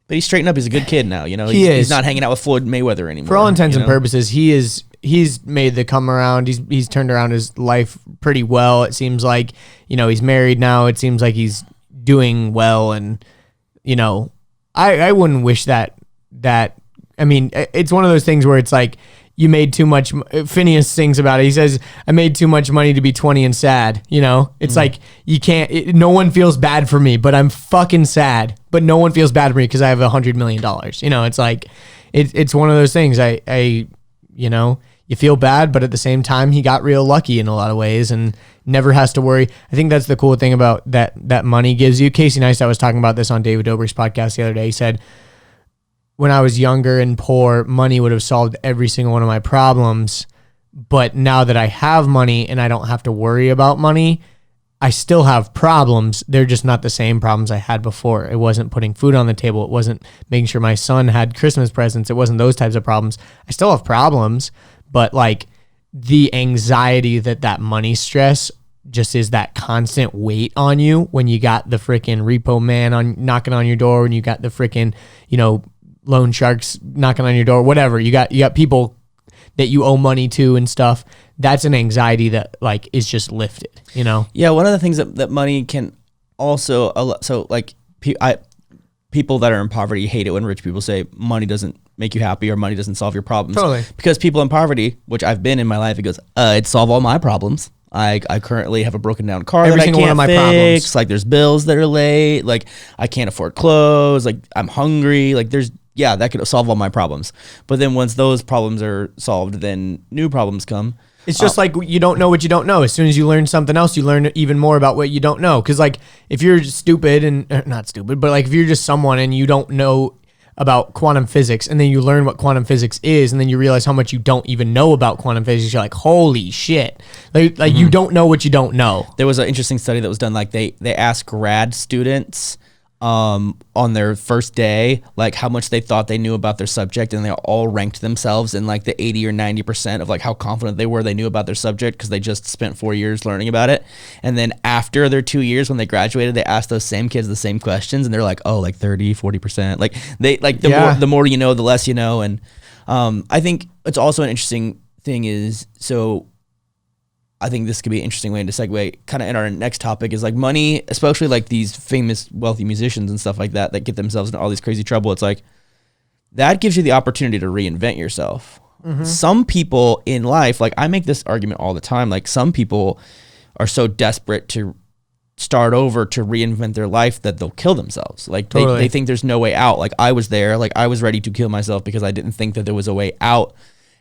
But he's straightened up. He's a good kid now. You know, he's not hanging out with Floyd Mayweather anymore. For all intents and purposes, he's made the come around. He's turned around his life pretty well. It seems like, you know, he's married now. It seems like he's doing well. And, you know, I wouldn't wish that, I mean, it's one of those things where it's like, you made too much. Phineas sings about it. He says, I made too much money to be 20 and sad. You know, it's like, you can't, no one feels bad for me, but I'm fucking sad. But no one feels bad for me because I have $100 million. You know, it's like, it's one of those things. You know, you feel bad, but at the same time, he got real lucky in a lot of ways and never has to worry. I think that's the cool thing about that money gives you. Casey Neistat was talking about this on David Dobrik's podcast the other day. He said, when I was younger and poor, money would have solved every single one of my problems. But now that I have money and I don't have to worry about money, I still have problems. They're just not the same problems I had before. It wasn't putting food on the table. It wasn't making sure my son had Christmas presents. It wasn't those types of problems. I still have problems, but like the anxiety that money stress just is that constant weight on you when you got the freaking repo man knocking on your door, when you got the freaking, you know, loan sharks knocking on your door, whatever. You got people that you owe money to and stuff. That's an anxiety that like is just lifted, you know? Yeah. One of the things that money can also, so like people that are in poverty hate it when rich people say money doesn't make you happy or money doesn't solve your problems. Totally. Because people in poverty, which I've been in my life, it goes, it solve all my problems. I currently have a broken down car Every that I single can't one of my fix. problems. Like there's bills that are late. Like I can't afford clothes. Like I'm hungry. Like that could solve all my problems. But then once those problems are solved, then new problems come. It's just like you don't know what you don't know. As soon as you learn something else, you learn even more about what you don't know. Because like if you're stupid and not stupid, but like if you're just someone and you don't know about quantum physics, and then you learn what quantum physics is, and then you realize how much you don't even know about quantum physics, you're like, holy shit. Like you don't know what you don't know. There was an interesting study that was done. Like they asked grad students on their first day, like how much they thought they knew about their subject, and they all ranked themselves in like the 80 or 90% of like how confident they knew about their subject because they just spent 4 years learning about it. And then after their 2 years when they graduated, they asked those same kids the same questions, and they're like, oh, like 30, 40%. Like they like the more you know, the less you know. And I think it's also an interesting thing is, so I think this could be an interesting way to segue kind of in our next topic is like money, especially like these famous wealthy musicians and stuff like that get themselves into all these crazy trouble. It's like that gives you the opportunity to reinvent yourself. Mm-hmm. Some people in life, like I make this argument all the time, like some people are so desperate to start over to reinvent their life that they'll kill themselves. Like they think there's no way out. Like I was there, like I was ready to kill myself because I didn't think that there was a way out.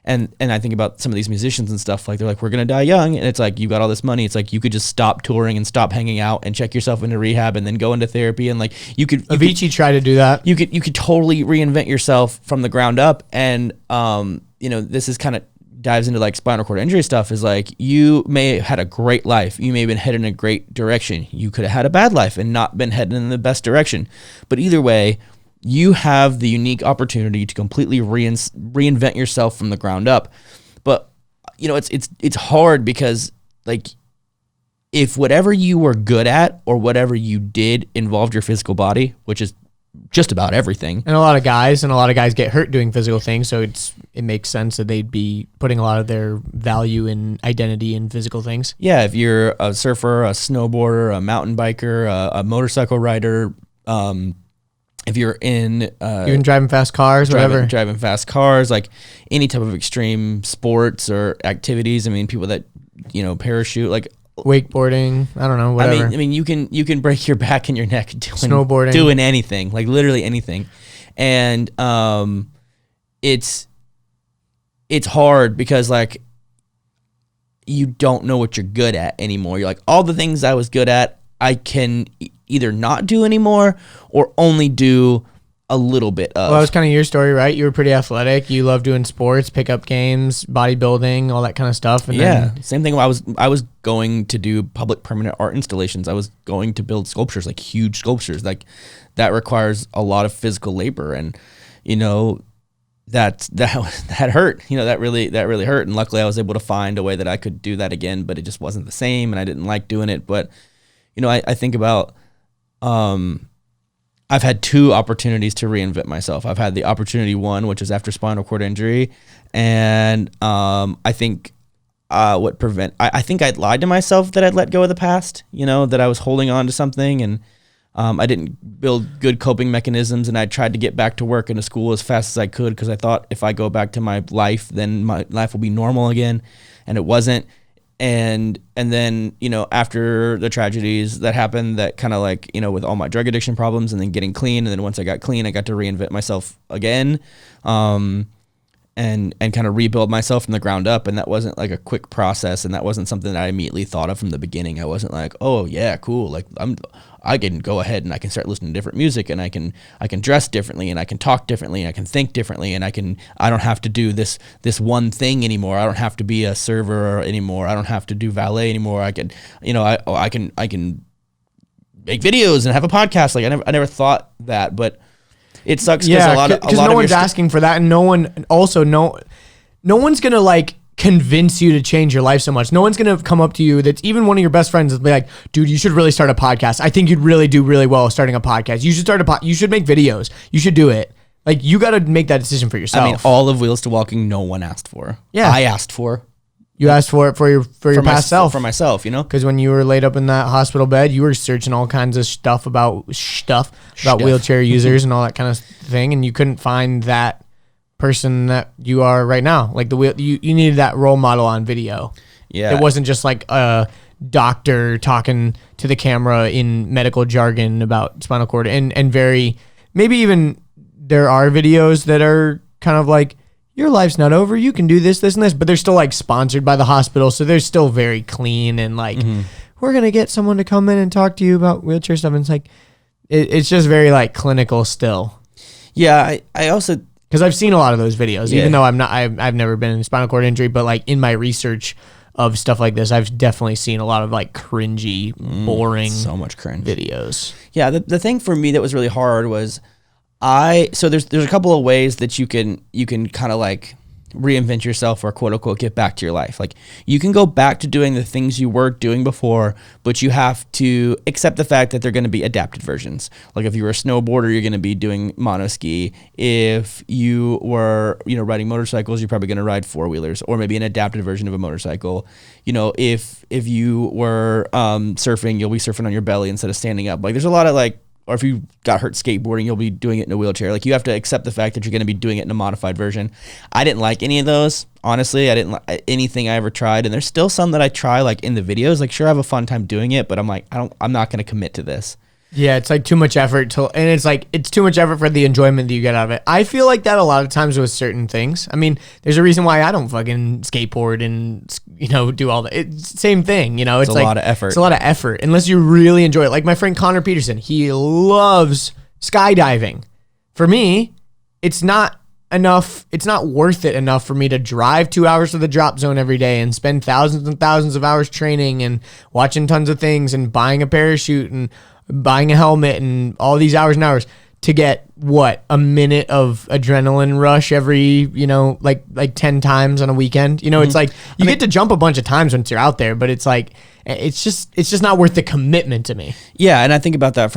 And I think about some of these musicians and stuff, like they're like, we're going to die young. And it's like, you got all this money. It's like, you could just stop touring and stop hanging out and check yourself into rehab and then go into therapy. And like, Avicii tried to do that. You could totally reinvent yourself from the ground up. And, you know, this is kind of dives into like spinal cord injury stuff is like, you may have had a great life. You may have been headed in a great direction. You could have had a bad life and not been headed in the best direction. But either way, you have the unique opportunity to completely reinvent yourself from the ground up. But you know, it's hard because like if whatever you were good at or whatever you did involved your physical body, which is just about everything. And a lot of guys get hurt doing physical things, so it makes sense that they'd be putting a lot of their value and identity in physical things. Yeah, if you're a surfer, a snowboarder, a mountain biker, a motorcycle rider, if you're in even driving fast cars, driving fast cars, like any type of extreme sports or activities. I mean, people that, you know, parachute, like wakeboarding, I don't know, whatever. I mean, you can break your back and your neck snowboarding, doing anything, like literally anything. And it's hard because like you don't know what you're good at anymore. You're like, all the things I was good at, I can either not do anymore or only do a little bit of. Well, that was kind of your story, right? You were pretty athletic. You love doing sports, pickup games, bodybuilding, all that kind of stuff. And then, same thing. I was going to do public permanent art installations. I was going to build sculptures, like huge sculptures. Like that requires a lot of physical labor, and that hurt. That really hurt. And luckily, I was able to find a way that I could do that again, but it just wasn't the same, and I didn't like doing it. But I think about. I've had 2 opportunities to reinvent myself. I've had the opportunity one, which is after spinal cord injury. And I think I think I'd lied to myself that I'd let go of the past, that I was holding on to something, and I didn't build good coping mechanisms, and I tried to get back to work and to school as fast as I could because I thought if I go back to my life, then my life will be normal again, and it wasn't. And then, after the tragedies that happened, that kind of like, with all my drug addiction problems and then getting clean. And then once I got clean, I got to reinvent myself again, and kind of rebuild myself from the ground up. And that wasn't like a quick process. And that wasn't something that I immediately thought of from the beginning. I wasn't like, oh yeah, cool. Like I can go ahead and I can start listening to different music, and I can dress differently, and I can talk differently, and I can think differently, and I don't have to do this one thing anymore. I don't have to be a server anymore. I don't have to do valet anymore. I can make videos and have a podcast. Like I never thought that, but it sucks because a lot of no one's asking for that, and no one's gonna like convince you to change your life so much. No one's gonna come up to you that's even one of your best friends and be like, dude, you should really start a podcast. I think you'd really do really well starting a podcast. You should you should make videos. You should do it. Like, you got to make that decision for yourself. I mean, all of Wheels to Walking, no one asked for. Yeah. I asked for. You asked for it for your past self. For myself, Because when you were laid up in that hospital bed, you were searching all kinds of stuff about wheelchair users and all that kind of thing, and you couldn't find that person that you are right now. Like you needed that role model on video. Yeah. It wasn't just like a doctor talking to the camera in medical jargon about spinal cord and very, maybe even there are videos that are kind of like, your life's not over, you can do this, this, and this, but they're still like sponsored by the hospital, so they're still very clean and like, we're gonna get someone to come in and talk to you about wheelchair stuff, and it's like, it's just very like clinical still. Yeah, I also, because I've seen a lot of those videos, even though I've never been in spinal cord injury, but like in my research of stuff like this, I've definitely seen a lot of like cringy, boring, so much cringe videos. Yeah, the thing for me that was really hard was so there's a couple of ways that you can kind of like reinvent yourself or quote unquote get back to your life. Like, you can go back to doing the things you were doing before, but you have to accept the fact that they're going to be adapted versions. Like, if you were a snowboarder, you're going to be doing monoski. If you were, riding motorcycles, you're probably going to ride four-wheelers or maybe an adapted version of a motorcycle. If you were surfing, you'll be surfing on your belly instead of standing up. Like, there's a lot of like, or if you got hurt skateboarding, you'll be doing it in a wheelchair. Like, you have to accept the fact that you're going to be doing it in a modified version. I didn't like any of those. Honestly, I didn't like anything I ever tried. And there's still some that I try, like in the videos. Like, sure, I have a fun time doing it, but I'm like, I'm not going to commit to this. Yeah, it's like too much effort and it's like, it's too much effort for the enjoyment that you get out of it. I feel like that a lot of times with certain things. I mean, there's a reason why I don't fucking skateboard and, do all that. It's same thing, it's a like, lot of effort. It's a lot of effort unless you really enjoy it. Like my friend Connor Peterson, he loves skydiving. For me, it's not enough. It's not worth it enough for me to drive 2 hours to the drop zone every day and spend thousands and thousands of hours training and watching tons of things and buying a parachute and buying a helmet and all these hours and hours to get a minute of adrenaline rush every, like 10 times on a weekend. It's like you get to jump a bunch of times once you're out there, but it's like, it's just not worth the commitment to me. Yeah. And I think about that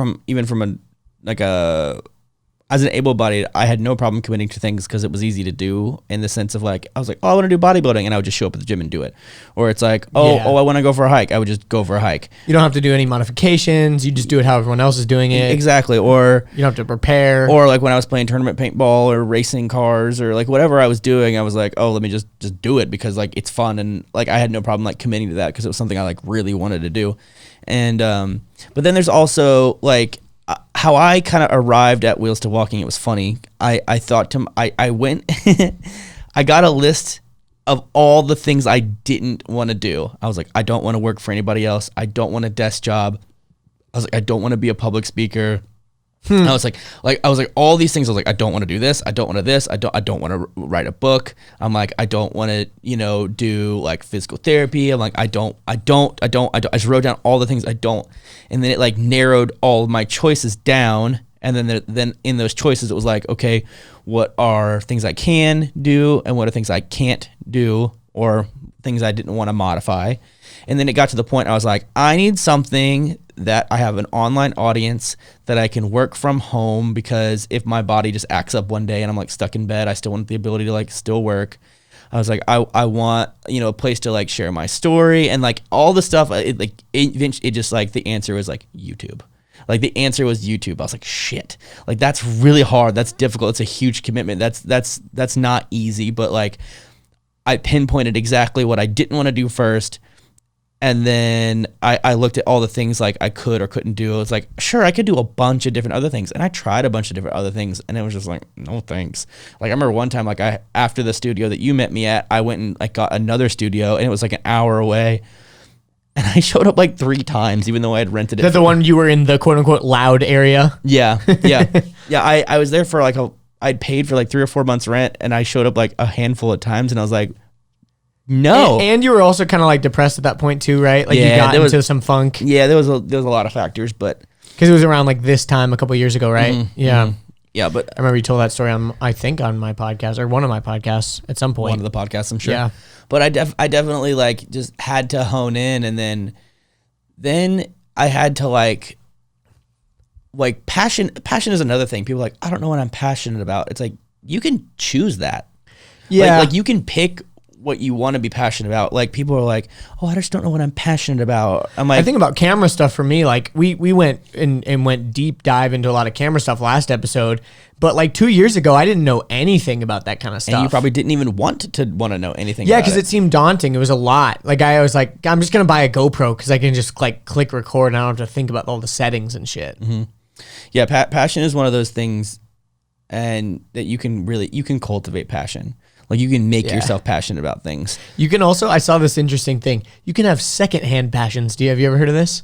as an able-bodied, I had no problem committing to things because it was easy to do, in the sense of like, I was like, oh, I want to do bodybuilding, and I would just show up at the gym and do it. Or it's like, I want to go for a hike. I would just go for a hike. You don't have to do any modifications. You just do it how everyone else is doing it. Exactly. Or you don't have to prepare. Or like when I was playing tournament paintball or racing cars or like whatever I was doing, I was like, oh, let me just do it because like it's fun, and like I had no problem like committing to that because it was something I like really wanted to do. And but then there's also like how I kind of arrived at Wheels to Walking. It was funny. I went, I got a list of all the things I didn't want to do. I was like, I don't want to work for anybody else. I don't want a desk job. I was like, I don't want to be a public speaker. I was like all these things. I was like, I don't want to do this. I don't want to this. I don't want to write a book. I'm like, I don't want to, do like physical therapy. I'm like, I don't. I just wrote down all the things I don't. And then it like narrowed all of my choices down. And then in those choices, it was like, okay, what are things I can do and what are things I can't do, or things I didn't want to modify. And then it got to the point I was like, I need something that I have an online audience that I can work from home, because if my body just acts up one day and I'm like stuck in bed, I still want the ability to like still work. I was like, I want, a place to like share my story and like all the stuff. It just like the answer was like YouTube. Like the answer was YouTube. I was like, shit, like that's really hard. That's difficult. It's a huge commitment. That's not easy, but like I pinpointed exactly what I didn't want to do first. And then I looked at all the things like I could or couldn't do. It's like, sure, I could do a bunch of different other things. And I tried a bunch of different other things, and it was just like, no thanks. Like I remember one time, like after the studio that you met me at, I went and like got another studio, and it was like an hour away. And I showed up like 3 times, even though I had rented it. That's the one you were in the quote unquote loud area? Yeah. I was there for like I'd paid for like 3 or 4 months rent, and I showed up like a handful of times, and I was like, no. And you were also kind of like depressed at that point too, right? Like you got into some funk. Yeah, there was a lot of factors, but because it was around like this time a couple of years ago, right? Mm-hmm, yeah. Mm-hmm. Yeah, but I remembe you told that story on my podcast, or one of my podcasts at some point. One of the podcasts, I'm sure. Yeah. But I definitely like just had to hone in, and then I had to like passion is another thing. People are like, I don't know what I'm passionate about. It's like, you can choose that. Yeah. Like you can pick what you want to be passionate about. Like people are like, oh, I just don't know what I'm passionate about. I'm like, I think about camera stuff for me, like we went and went deep dive into a lot of camera stuff last episode, but like 2 years ago, I didn't know anything about that kind of stuff. And you probably didn't even want to know anything. Yeah, because it seemed daunting. It was a lot. Like I was like, I'm just gonna buy a GoPro because I can just like click record and I don't have to think about all the settings and shit. Mm-hmm. Yeah, passion is one of those things, and that you can cultivate passion. Like you can make yourself passionate about things. You can also, I saw this interesting thing. You can have secondhand passions. Have you ever heard of this?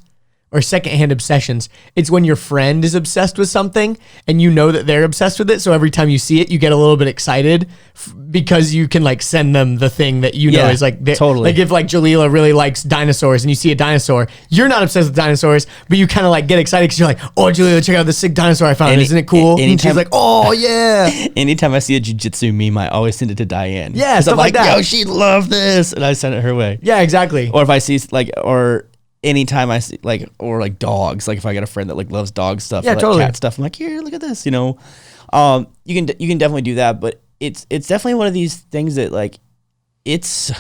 Or secondhand obsessions. It's when your friend is obsessed with something and you know that they're obsessed with it. So every time you see it, you get a little bit excited because you can like send them the thing that you know is like, totally. Like if like Jalila really likes dinosaurs and you see a dinosaur, you're not obsessed with dinosaurs, but you kind of like get excited because you're like, oh, Jalila, check out this sick dinosaur I found. Isn't it cool? And she's like, oh yeah. Anytime I see a jiu-jitsu meme, I always send it to Diane. Yeah, stuff I'm like that. Yo, she'd love this. And I send it her way. Yeah, exactly. Or if I see like, or anytime I see like, or like dogs, like if I got a friend that like loves dog stuff, or like totally. cat stuff, I'm like, here, look at this, you can definitely do that, but it's definitely one of these things that like, it's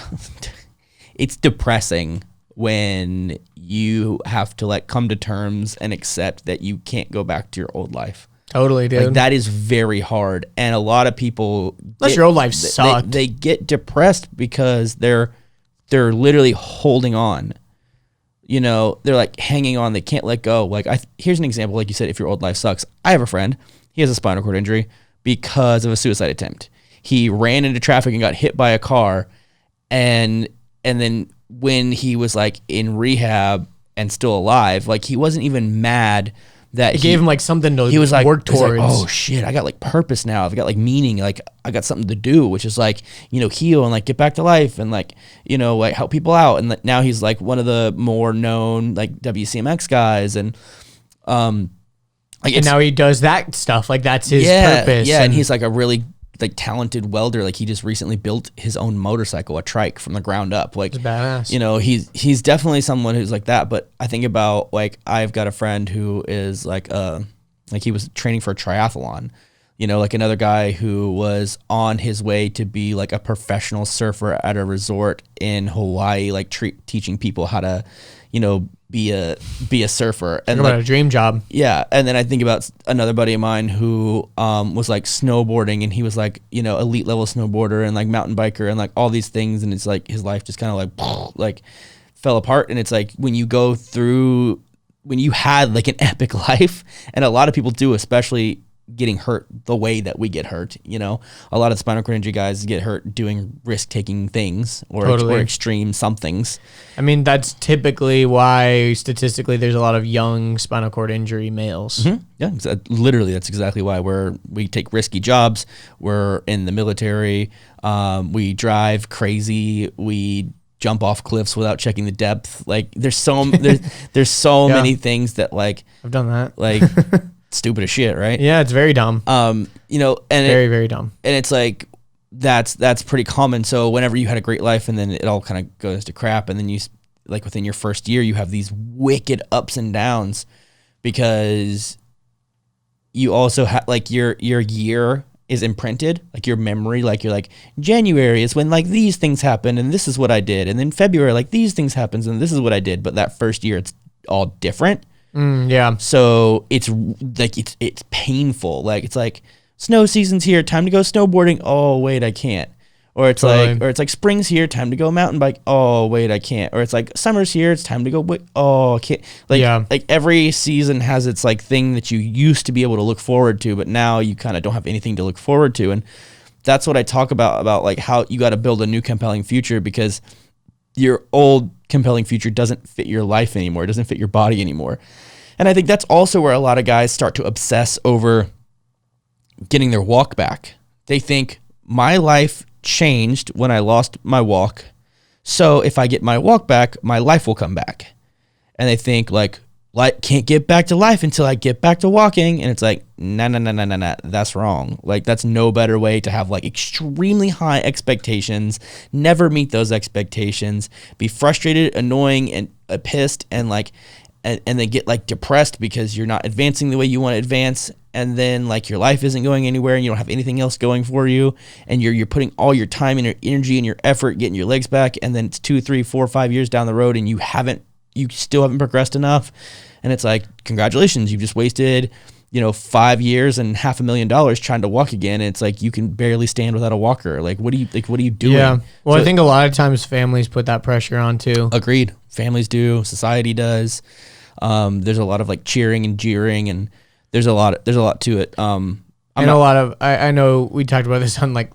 depressing when you have to like come to terms and accept that you can't go back to your old life. Totally, dude. Like that is very hard, and a lot of people, unless your old life sucked, they get depressed because they're literally holding on. They're like hanging on. They can't let go. Like here's an example. Like you said, if your old life sucks. I have a friend. He has a spinal cord injury because of a suicide attempt. He ran into traffic and got hit by a car. And then when he was like in rehab and still alive, like he wasn't even mad that it gave him like something to he was like, work towards. Like, oh shit, I got like purpose now. I've got like meaning. Like I got something to do, which is like, heal and like get back to life and like, like help people out. And now he's like one of the more known like WCMX guys. And and now he does that stuff. Like that's his purpose. Yeah. And he's like a really like talented welder. Like he just recently built his own motorcycle, a trike from the ground up. Like, it's badass. He's definitely someone who's like that. But I think about like, I've got a friend who is like he was training for a triathlon, like another guy who was on his way to be like a professional surfer at a resort in Hawaii, like teaching people how to, be a surfer. And like a dream job. Yeah. And then I think about another buddy of mine who was like snowboarding, and he was like, elite level snowboarder and like mountain biker and like all these things. And it's like his life just kind of like fell apart. And it's like when you had like an epic life, and a lot of people do, especially getting hurt the way that we get hurt. A lot of spinal cord injury guys get hurt doing risk-taking things or extreme somethings. I mean, that's typically why statistically there's a lot of young spinal cord injury males. Mm-hmm. Yeah, literally, that's exactly why we take risky jobs. We're in the military. We drive crazy. We jump off cliffs without checking the depth. Like there's so many things that like I've done that. Like stupid as shit, right? Yeah, it's very dumb. And very dumb. And it's like that's pretty common. So whenever you had a great life and then it all kind of goes to crap, and then you like within your first year you have these wicked ups and downs because you also have like your year is imprinted, like your memory, like you're like January is when like these things happen and this is what I did, and then February like these things happens and this is what I did, but that first year it's all different. Yeah. So it's like it's painful. Like it's like snow season's here, time to go snowboarding. Oh wait, I can't. Or it's like spring's here, time to go mountain bike. Oh wait, I can't. Or it's like summer's here, it's time to go. Wait, oh, I can't. Like every season has its like thing that you used to be able to look forward to, but now you kind of don't have anything to look forward to. And that's what I talk about like how you got to build a new compelling future, because your old compelling future doesn't fit your life anymore. It doesn't fit your body anymore. And I think that's also where a lot of guys start to obsess over getting their walk back. They think my life changed when I lost my walk, so if I get my walk back, my life will come back. And they think like can't get back to life until I get back to walking. And it's like, no, that's wrong. Like that's no better way to have like extremely high expectations, never meet those expectations, be frustrated, annoying, and pissed, and like and then get like depressed because you're not advancing the way you want to advance, and then like your life isn't going anywhere and you don't have anything else going for you, and you're putting all your time and your energy and your effort getting your legs back, and then it's 2, 3, 4, 5 years down the road and you still haven't progressed enough. And it's like, congratulations, you've just wasted 5 years and $500,000 trying to walk again. And it's like you can barely stand without a walker. Like what are you doing? Yeah. Well, so, I think a lot of times families put that pressure on too. Agreed. Families do, society does. There's a lot of like cheering and jeering, and there's a lot to it. I know we talked about this on like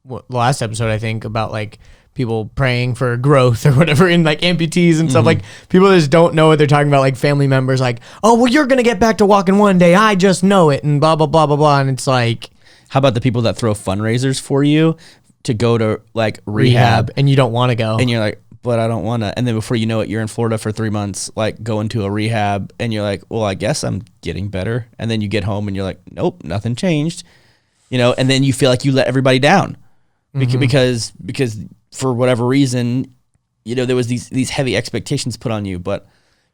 the last episode, I think, about like people praying for growth or whatever in like amputees and stuff. Like people just don't know what they're talking about. Like family members like, oh, well, you're going to get back to walking one day. I just know it, and blah, blah, blah, blah, blah. And it's like, how about the people that throw fundraisers for you to go to like rehab and you don't want to go, and you're like, but I don't want to. And then before you know it, you're in Florida for 3 months, like going to a rehab, and you're like, well, I guess I'm getting better. And then you get home and you're like, nope, nothing changed, and then you feel like you let everybody down because for whatever reason, there was these heavy expectations put on you. But,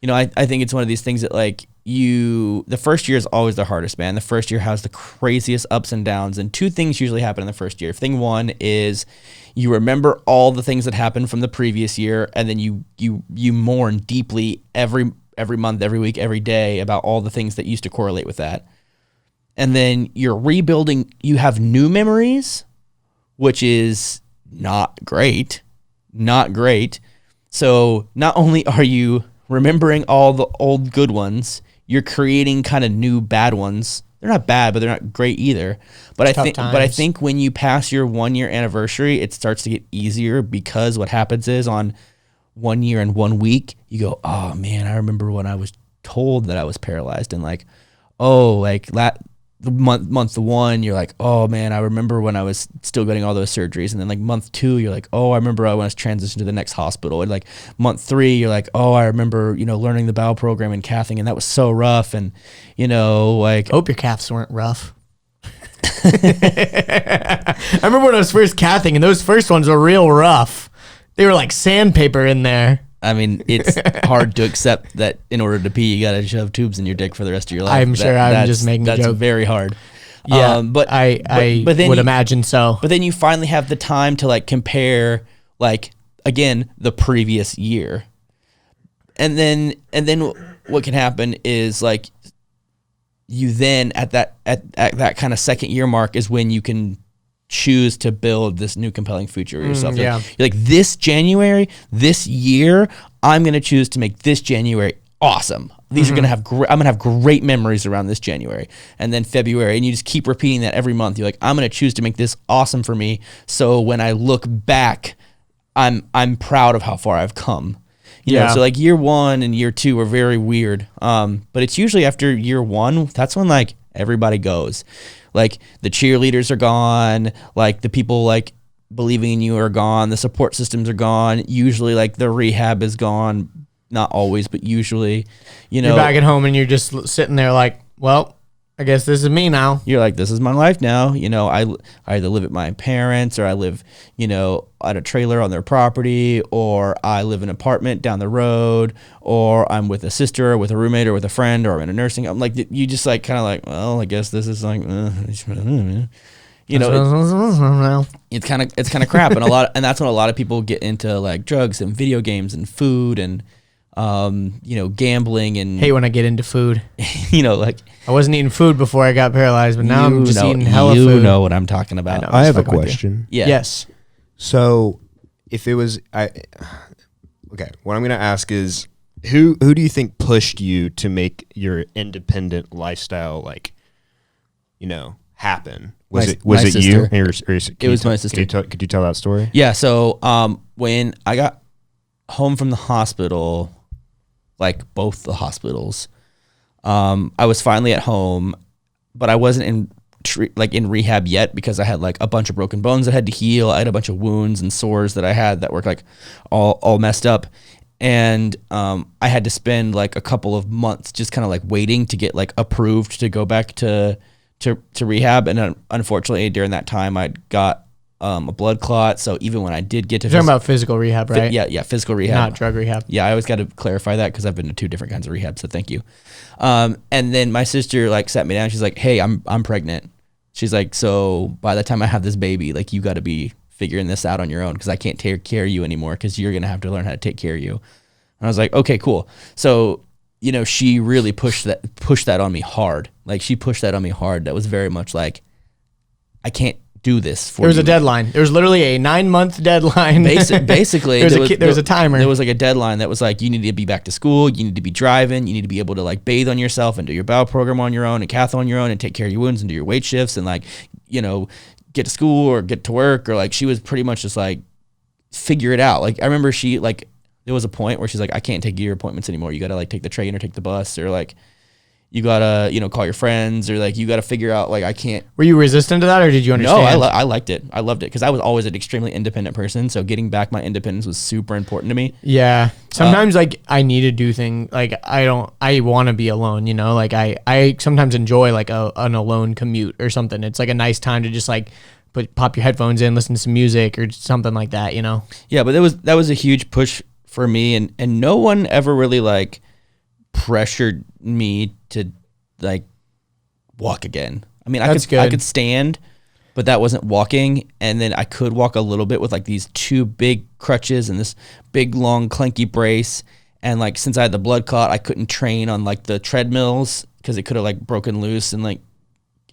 I think it's one of these things that like the first year is always the hardest, man. The first year has the craziest ups and downs, and two things usually happen in the first year. Thing one is you remember all the things that happened from the previous year, and then you mourn deeply every month, every week, every day about all the things that used to correlate with that. And then you're rebuilding, you have new memories, which is not great. So not only are you remembering all the old good ones, you're creating kind of new bad ones. They're not bad, but they're not great either. But I think when you pass your 1 year anniversary, it starts to get easier, because what happens is on 1 year and 1 week, you go, oh man, I remember when I was told that I was paralyzed, and like, oh, like month one, you're like, oh man, I remember when I was still getting all those surgeries. And then like month 2, you're like, oh, I remember when I was transitioned to the next hospital. And like month 3, you're like, oh, I remember, learning the bowel program and cathing, and that was so rough. And, like, I hope your calves weren't rough. I remember when I was first cathing, and those first ones were real rough. They were like sandpaper in there. I mean, it's hard to accept that in order to pee, you got to shove tubes in your dick for the rest of your life. I'm sure I'm just making a joke. That's very hard. Yeah, but I would imagine so. But then you finally have the time to like compare, like, again, the previous year. And then what can happen is like you then at that kind of second year mark is when you can choose to build this new compelling future for yourself. Yeah. You're like, this January, this year, I'm going to choose to make this January awesome. these are gonna have I'm gonna have great memories around this January, and then February, and you just keep repeating that every month. You're like, I'm gonna choose to make this awesome for me, so when I look back, I'm proud of how far I've come. You know, so like year 1 and year 2 are very weird. But it's usually after year 1, that's when like everybody goes. Like the cheerleaders are gone, like the people like believing in you are gone, the support systems are gone. Usually like the rehab is gone. Not always, but usually, you know. You're back at home and you're just sitting there like, well, I guess this is me now. You're like, this is my life now. You know, I either live at my parents, or I live, you know, at a trailer on their property, or I live in an apartment down the road, or I'm with a sister, or with a roommate, or with a friend, or I'm in a nursing home. Like, you just like kind of like, well, I guess this is like, you know, it's kind of crap. And that's when a lot of people get into like drugs and video games and food and, you know, gambling and hate when I get into food. You know, like I wasn't eating food before I got paralyzed, but now I'm just eating hella food. You know what I'm talking about. I have a question. Yeah. Yes. So, if it was, okay, what I'm gonna ask is, who do you think pushed you to make your independent lifestyle, like, you know, happen? Was it you? Or it was my sister. Could you tell that story? Yeah. So, when I got home from the hospital, like both the hospitals, I was finally at home, but I wasn't in rehab yet because I had like a bunch of broken bones that had to heal. I had a bunch of wounds and sores that I had that were like all messed up. And I had to spend like a couple of months just kind of like waiting to get like approved to go back to rehab. And unfortunately during that time I got a blood clot. So even when I did get to You're talking about physical rehab, right? Yeah, physical rehab. Not drug rehab. Yeah, I always got to clarify that because I've been to 2 different kinds of rehab, so thank you. And then my sister like sat me down. She's like, hey, I'm pregnant. She's like, so by the time I have this baby, like you got to be figuring this out on your own because I can't take care of you anymore because you're going to have to learn how to take care of you. And I was like, okay, cool. So, you know, she really pushed that on me hard. Like she pushed that on me hard. That was very much like, I can't do this for you. There was a deadline. There was literally a 9-month deadline. Basically, there was a timer. There was like a deadline that was like, you need to be back to school. You need to be driving. You need to be able to like bathe on yourself and do your bowel program on your own and cath on your own and take care of your wounds and do your weight shifts and like, you know, get to school or get to work, or like she was pretty much just like, figure it out. Like I remember she like, there was a point where she's like, I can't take your appointments anymore. You got to like take the train or take the bus, or like you got to, you know, call your friends, or like you got to figure out like I can't. Were you resistant to that, or did you understand? No, I liked it. I loved it because I was always an extremely independent person. So getting back my independence was super important to me. Yeah. Sometimes like I need to do things like I want to be alone, you know, like I sometimes enjoy like an alone commute or something. It's like a nice time to just like pop your headphones in, listen to some music or something like that, you know? Yeah. But that was a huge push for me, and no one ever really like pressured me to like walk again. I mean, I could stand, but that wasn't walking. And then I could walk a little bit with like these 2 big crutches and this big long clanky brace. And like, since I had the blood clot, I couldn't train on like the treadmills because it could have like broken loose and like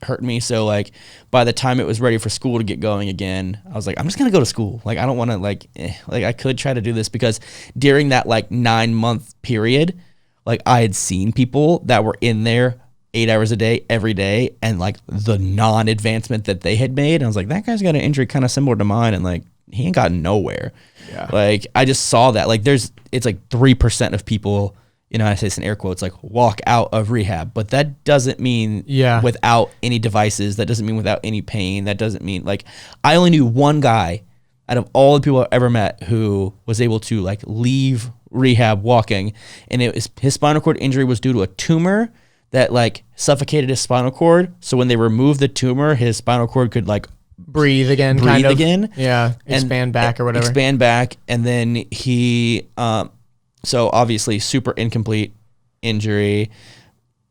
hurt me. So like by the time it was ready for school to get going again, I was like, I'm just gonna go to school. Like I don't want to like I could try to do this, because during that like 9-month period, like I had seen people that were in there 8 hours a day every day, and like the non-advancement that they had made, and I was like, that guy's got an injury kind of similar to mine, and like he ain't gotten nowhere. Yeah. Like I just saw that like it's like 3% of people, you know, I say this in air quotes, like walk out of rehab, but that doesn't mean without any devices. That doesn't mean without any pain. That doesn't mean like, I only knew one guy out of all the people I've ever met who was able to like leave rehab walking, and his spinal cord injury was due to a tumor that like suffocated his spinal cord. So when they removed the tumor, his spinal cord could like breathe again. Yeah. Expand back or whatever. Expand back. And then he, so obviously super incomplete injury.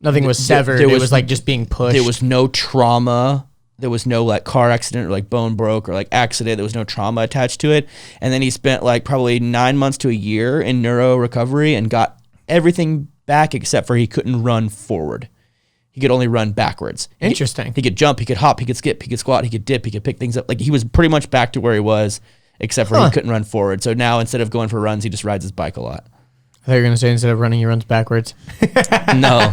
Nothing was severed. It was like just being pushed. There was no trauma. There was no like car accident or like bone broke or like accident. There was no trauma attached to it. And then he spent like probably 9 months to a year in neuro recovery and got everything back except for he couldn't run forward. He could only run backwards. Interesting. He could jump, he could hop, he could skip, he could squat, he could dip, he could pick things up. Like he was pretty much back to where he was, except for he couldn't run forward. So now instead of going for runs, he just rides his bike a lot. I thought you were gonna say instead of running, he runs backwards. No.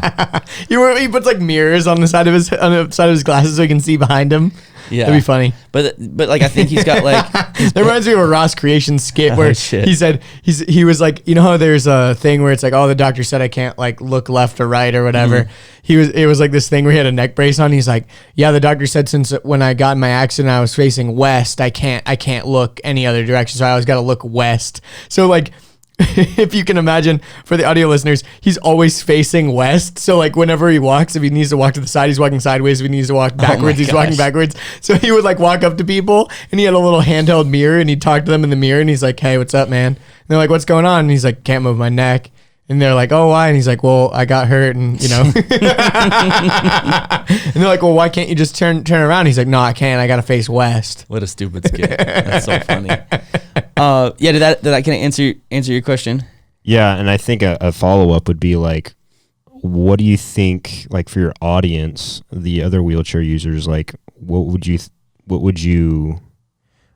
He puts like mirrors on the side of his glasses so he can see behind him. Yeah. That'd be funny. But like I think he's got like That reminds me of a Ross Creation skit where shit. he said he was like, you know how there's a thing where it's like, oh, the doctor said I can't like look left or right or whatever. It was like this thing where he had a neck brace on. He's like, yeah, the doctor said since when I got in my accident I was facing west, I can't look any other direction, so I always got to look west. So like, if you can imagine, for the audio listeners, he's always facing west. So like whenever he walks, if he needs to walk to the side, he's walking sideways. If he needs to walk backwards, he's walking backwards. So he would like walk up to people and he had a little handheld mirror and he'd talk to them in the mirror and he's like, hey, what's up, man? And they're like, what's going on? And he's like, can't move my neck. And they're like, oh, why? And he's like, well, I got hurt and, you know. And they're like, well, why can't you just turn around? He's like, no, I can't. I got to face west. What a stupid skit. That's so funny. Yeah, did that can I answer your question? Yeah, and I think a follow-up would be like, what do you think, like for your audience, the other wheelchair users, like what would you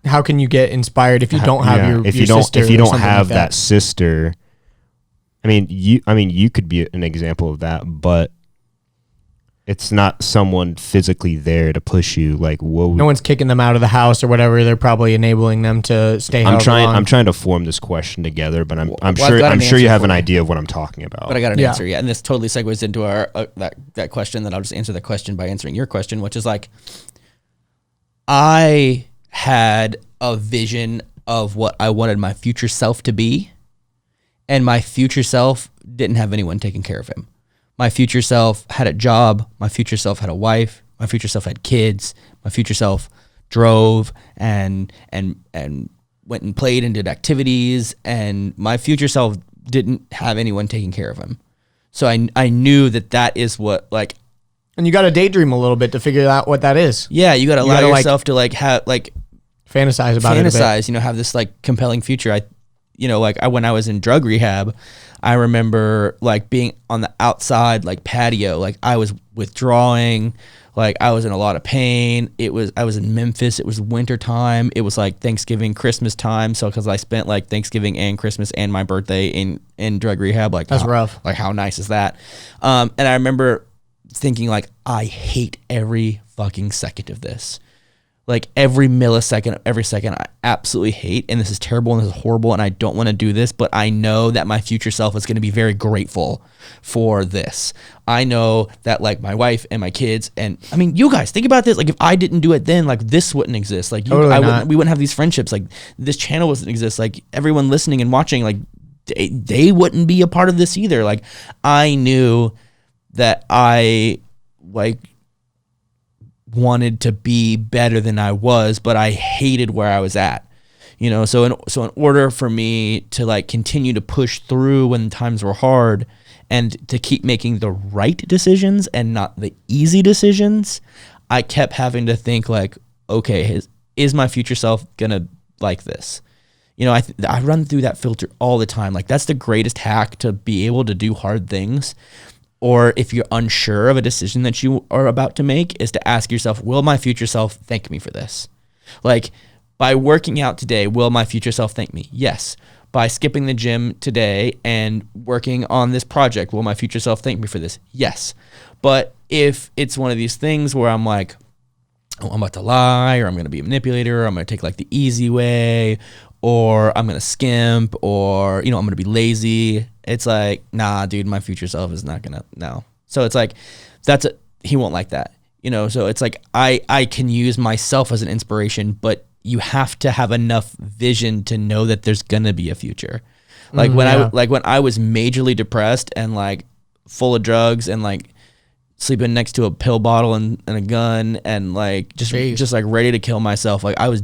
how can you get inspired if you don't have your if sister you or don't something have like that sister? I mean, you could be an example of that, but it's not someone physically there to push you. Like, whoa. No one's kicking them out of the house or whatever. They're probably enabling them to stay. I'm trying to form this question together, but I'm sure you have an idea of what I'm talking about. But I got an answer, yeah. And this totally segues into our that question. That I'll just answer the question by answering your question, which is like, I had a vision of what I wanted my future self to be, and my future self didn't have anyone taking care of him. My future self had a job. My future self had a wife. My future self had kids. My future self drove and went and played and did activities. And my future self didn't have anyone taking care of him. So I knew that is what, like. And you got to daydream a little bit to figure out what that is. Yeah, you got to allow yourself to like have like fantasize about it a bit. You know, have this like compelling future. When I was in drug rehab, I remember like being on the outside like patio, like I was withdrawing, like I was in a lot of pain. I was in Memphis. It was winter time. It was like Thanksgiving, Christmas time. So because I spent like Thanksgiving and Christmas and my birthday in drug rehab, like that's rough. Like how nice is that? And I remember thinking like, I hate every fucking second of this. Like every millisecond of every second, I absolutely hate, and this is terrible and this is horrible, and I don't want to do this, but I know that my future self is going to be very grateful for this. I know that like my wife and my kids, and I mean, you guys think about this. Like if I didn't do it then, like this wouldn't exist. Like we wouldn't have these friendships. Like this channel wouldn't exist. Like everyone listening and watching, like they wouldn't be a part of this either. Like I knew that I like wanted to be better than I was, but I hated where I was at, you know? So in order for me to like continue to push through when times were hard and to keep making the right decisions and not the easy decisions, I kept having to think like, okay, is my future self gonna like this? You know, I run through that filter all the time. Like that's the greatest hack to be able to do hard things. Or if you're unsure of a decision that you are about to make, is to ask yourself, will my future self thank me for this? Like by working out today, will my future self thank me? Yes. By skipping the gym today and working on this project, will my future self thank me for this? Yes. But if it's one of these things where I'm like, oh, I'm about to lie, or I'm going to be a manipulator, or I'm going to take like the easy way, or I'm going to skimp, or, you know, I'm going to be lazy. It's like, nah, dude, my future self is not going to, no. So it's like, he won't like that, you know? So it's like, I can use myself as an inspiration, but you have to have enough vision to know that there's going to be a future. Like when I was majorly depressed and like full of drugs and like sleeping next to a pill bottle and a gun and like, just like ready to kill myself. Like I was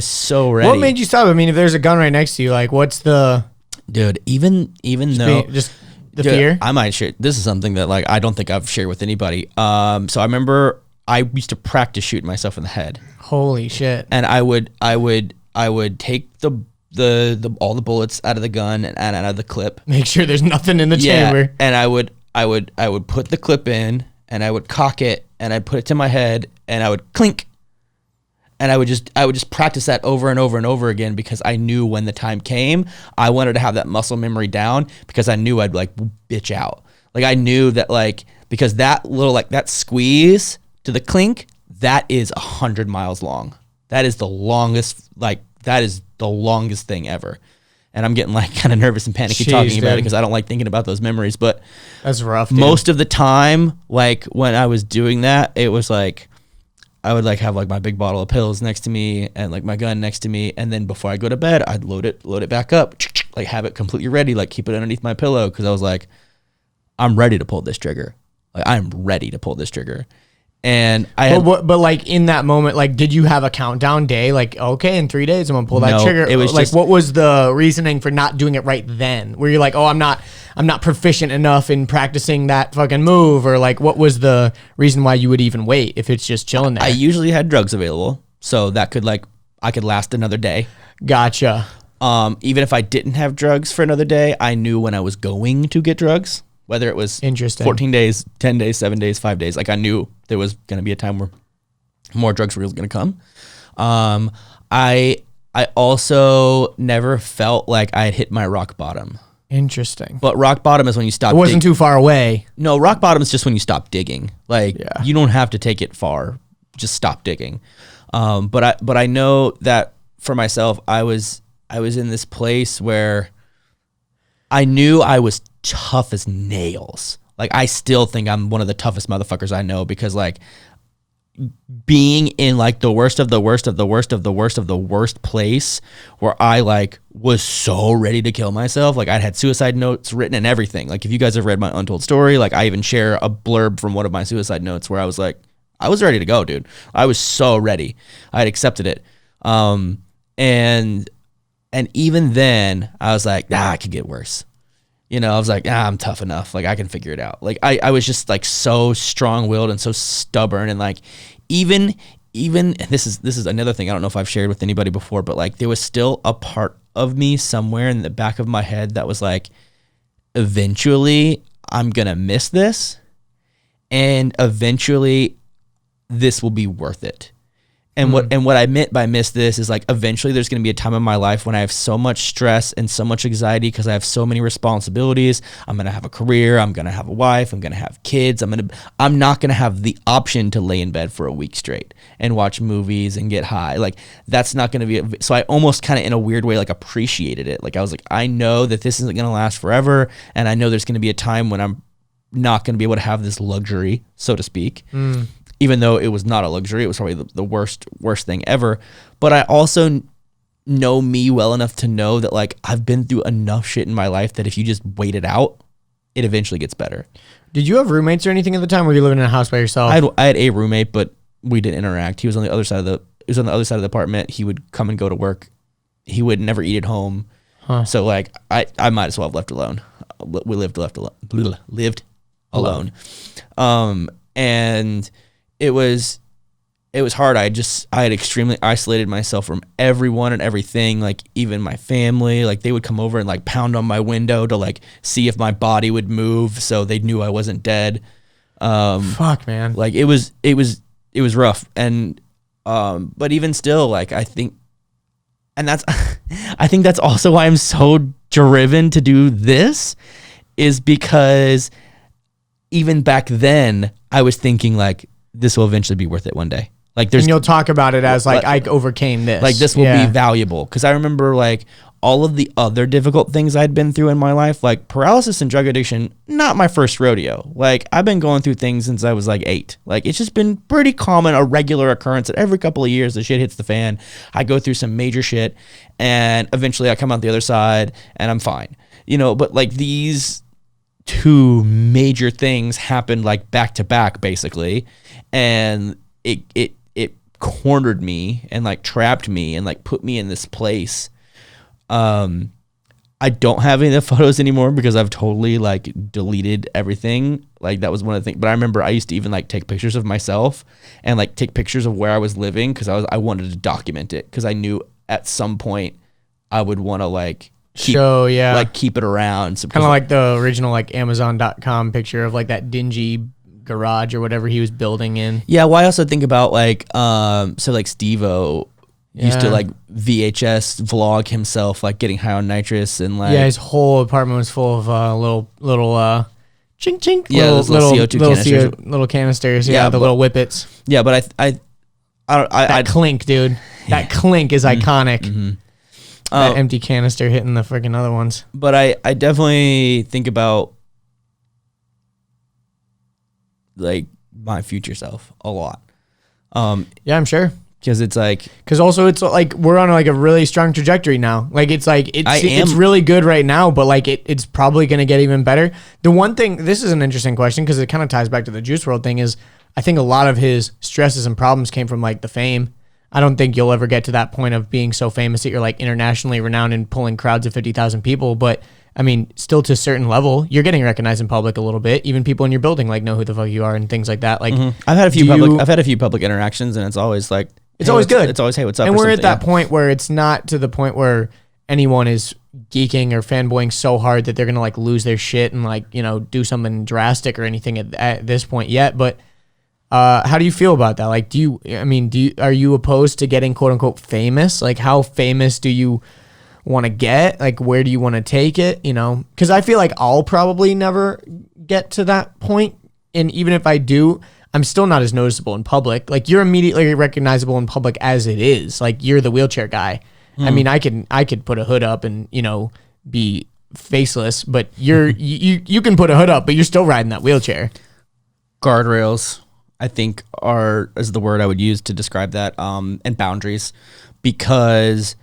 so ready. What made you stop? I mean, if there's a gun right next to you, like what's the... Dude, even though just the fear, I might share. This is something that like I don't think I've shared with anybody. So I remember I used to practice shooting myself in the head. Holy shit! And I would take the all the bullets out of the gun and out of the clip. Make sure there's nothing in the chamber. And I would put the clip in and I would cock it and I'd put it to my head and I would clink. And I would just practice that over and over and over again because I knew when the time came, I wanted to have that muscle memory down because I knew I'd like bitch out. Like I knew that like, because that little, like that squeeze to the clink, that is 100 miles long. That is the longest, thing ever. And I'm getting like kind of nervous and panicky talking about it because I don't like thinking about those memories. But that's rough, dude. Most of the time, like when I was doing that, it was like, I would like have like my big bottle of pills next to me and like my gun next to me. And then before I go to bed, I'd load it back up, like have it completely ready, like keep it underneath my pillow. Cause I was like, I'm ready to pull this trigger. Like I'm ready to pull this trigger. And but like in that moment, like, did you have a countdown day? Like, okay, in 3 days, I'm gonna pull that trigger. It was like, what was the reasoning for not doing it right then? Were you like, oh, I'm not proficient enough in practicing that fucking move, or like, what was the reason why you would even wait if it's just chilling there? I usually had drugs available, so that could like I could last another day. Gotcha. Even if I didn't have drugs for another day, I knew when I was going to get drugs. Whether it was 14 days, 10 days, 7 days, 5 days. Like I knew there was going to be a time where more drugs were going to come. I also never felt like I had hit my rock bottom. Interesting. But rock bottom is when you stop. It wasn't too far away. No, rock bottom is just when you stop digging. Like you don't have to take it far. Just stop digging. But I know that for myself, I was in this place where I knew I was tough as nails. Like I still think I'm one of the toughest motherfuckers I know because like being in like the worst of the worst of the worst of the worst of the worst place where I like was so ready to kill myself. Like I'd had suicide notes written and everything. Like if you guys have read my untold story, like I even share a blurb from one of my suicide notes where I was like, I was ready to go, dude. I was so ready. I had accepted it. And even then I was like, it could get worse. You know, I was like, I'm tough enough. Like I can figure it out. Like I was just like so strong-willed and so stubborn. And like, even this is another thing I don't know if I've shared with anybody before, but like there was still a part of me somewhere in the back of my head that was like, eventually I'm going to miss this. And eventually this will be worth it. And what I meant by miss this is like eventually there's going to be a time in my life when I have so much stress and so much anxiety because I have so many responsibilities. I'm going to have a career. I'm going to have a wife. I'm going to have kids. I'm not going to have the option to lay in bed for a week straight and watch movies and get high. Like that's not going to be. So I almost kind of in a weird way like appreciated it. Like I was like, I know that this isn't going to last forever. And I know there's going to be a time when I'm not going to be able to have this luxury, so to speak. Even though it was not a luxury, it was probably the worst thing ever. But I also know me well enough to know that like I've been through enough shit in my life that if you just wait it out, it eventually gets better. Did you have roommates or anything at the time? Were you living in a house by yourself? I had a roommate, but we didn't interact. He was on the other side of the apartment. He would come and go to work. He would never eat at home. So like I might as well have left alone. We lived alone. And it was hard. I had extremely isolated myself from everyone and everything, like even my family. Like they would come over and like pound on my window to like see if my body would move so they knew I wasn't dead. Fuck, man. Like it was rough. And but even still, like I think that's also why I'm so driven to do this, is because even back then I was thinking like this will eventually be worth it one day. Like and you'll talk about it as like I overcame this. Like this will be valuable. Cause I remember like all of the other difficult things I'd been through in my life, like paralysis and drug addiction, not my first rodeo. Like I've been going through things since I was like 8. Like it's just been pretty common, a regular occurrence that every couple of years the shit hits the fan. I go through some major shit and eventually I come out the other side and I'm fine. You know, but like these 2 major things happened like back to back basically. And it cornered me and like trapped me and like put me in this place. I don't have any of the photos anymore because I've totally like deleted everything. Like that was one of the things. But I remember I used to even like take pictures of myself and like take pictures of where I was living because I wanted to document it because I knew at some point I would want to like keep it around. Kind of like the original like Amazon.com picture of like that dingy garage or whatever he was building in. Yeah, well, I also think about like so like Steve-O used to like VHS vlog himself like getting high on nitrous and like his whole apartment was full of little chink chink those little CO2 canisters. little canisters, the but, little whippets. Yeah, but I clink, dude. That clink is iconic. That empty canister hitting the freaking other ones. But I definitely think about like my future self a lot. Yeah, I'm sure. Because it's like, because also it's like we're on like a really strong trajectory now. Like it's like it's really good right now, but like it's probably going to get even better. The one thing, this is an interesting question because it kind of ties back to the Juice WRLD thing, is I think a lot of his stresses and problems came from like the fame. I don't think you'll ever get to that point of being so famous that you're like internationally renowned and pulling crowds of 50,000 people. But I mean, still to a certain level, you're getting recognized in public a little bit. Even people in your building like know who the fuck you are and things like that. Like I've had a few public interactions, and it's always like, it's always good. It's always, hey, what's up? And we're at that point where it's not to the point where anyone is geeking or fanboying so hard that they're going to like lose their shit and like, do something drastic or anything at this point yet. But how do you feel about that? Like, are you opposed to getting quote unquote famous? Like, how famous do you want to get? Like, where do you want to take it? Because I feel like I'll probably never get to that point. And even if I do, I'm still not as noticeable in public. Like, you're immediately recognizable in public as it is. Like, you're the wheelchair guy. I mean, I could put a hood up and, be faceless, but you can put a hood up, but you're still riding that wheelchair. Guardrails, I think, is the word I would use to describe that, and boundaries, because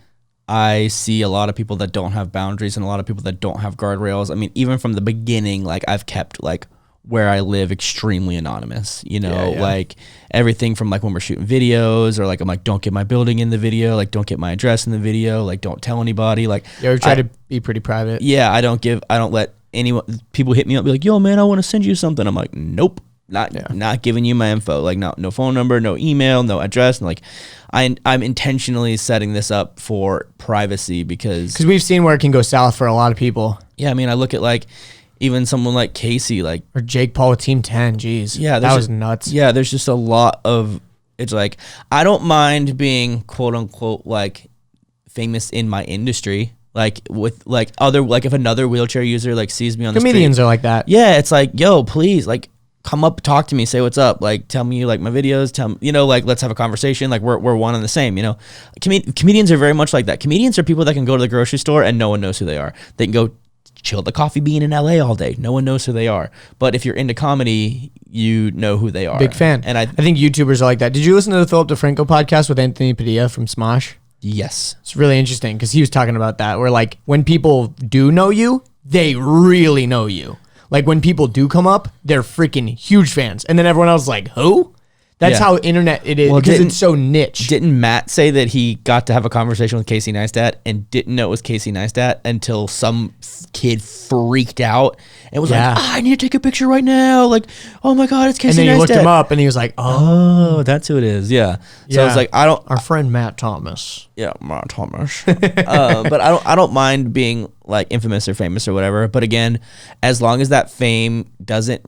I see a lot of people that don't have boundaries and a lot of people that don't have guardrails. I mean, even from the beginning, like, I've kept like where I live extremely anonymous, like everything from like when we're shooting videos, or like I'm like, don't get my building in the video, like don't get my address in the video, like don't tell anybody. Like, you ever try to be pretty private? Yeah, I don't let anyone, people hit me up, be like, yo man, I want to send you something. I'm like, nope, not giving you my info. Like no phone number, no email, no address. And like I'm intentionally setting this up for privacy because we've seen where it can go south for a lot of people. Yeah, I mean, I look at like even someone like Casey, like, or Jake Paul with Team 10. Jeez, yeah, that was nuts. Yeah, there's just a lot of, it's like, I don't mind being quote unquote like famous in my industry, like with like other, like if another wheelchair user like sees me on the street. Comedians are like that. Yeah, it's like, yo, please, like come up, talk to me, say what's up, like tell me you like my videos, tell me, like let's have a conversation, like we're one and the same, Comedians are very much like that. Comedians are people that can go to the grocery store and no one knows who they are. They can go chill the coffee bean in LA all day. No one knows who they are. But if you're into comedy, you know who they are. Big fan. And I think YouTubers are like that. Did you listen to the Philip DeFranco podcast with Anthony Padilla from Smosh? Yes. It's really interesting because he was talking about that, where like when people do know you, they really know you. Like when people do come up, they're freaking huge fans. And then everyone else is like, who? That's how internet it is, because it's so niche. Didn't Matt say that he got to have a conversation with Casey Neistat and didn't know it was Casey Neistat until some kid freaked out and was like, I need to take a picture right now. Like, oh my God, it's Casey Neistat. And then he looked him up and he was like, oh, that's who it is. Yeah. So it's like, our friend Matt Thomas. Yeah, Matt Thomas. But I don't mind being like infamous or famous or whatever. But again, as long as that fame doesn't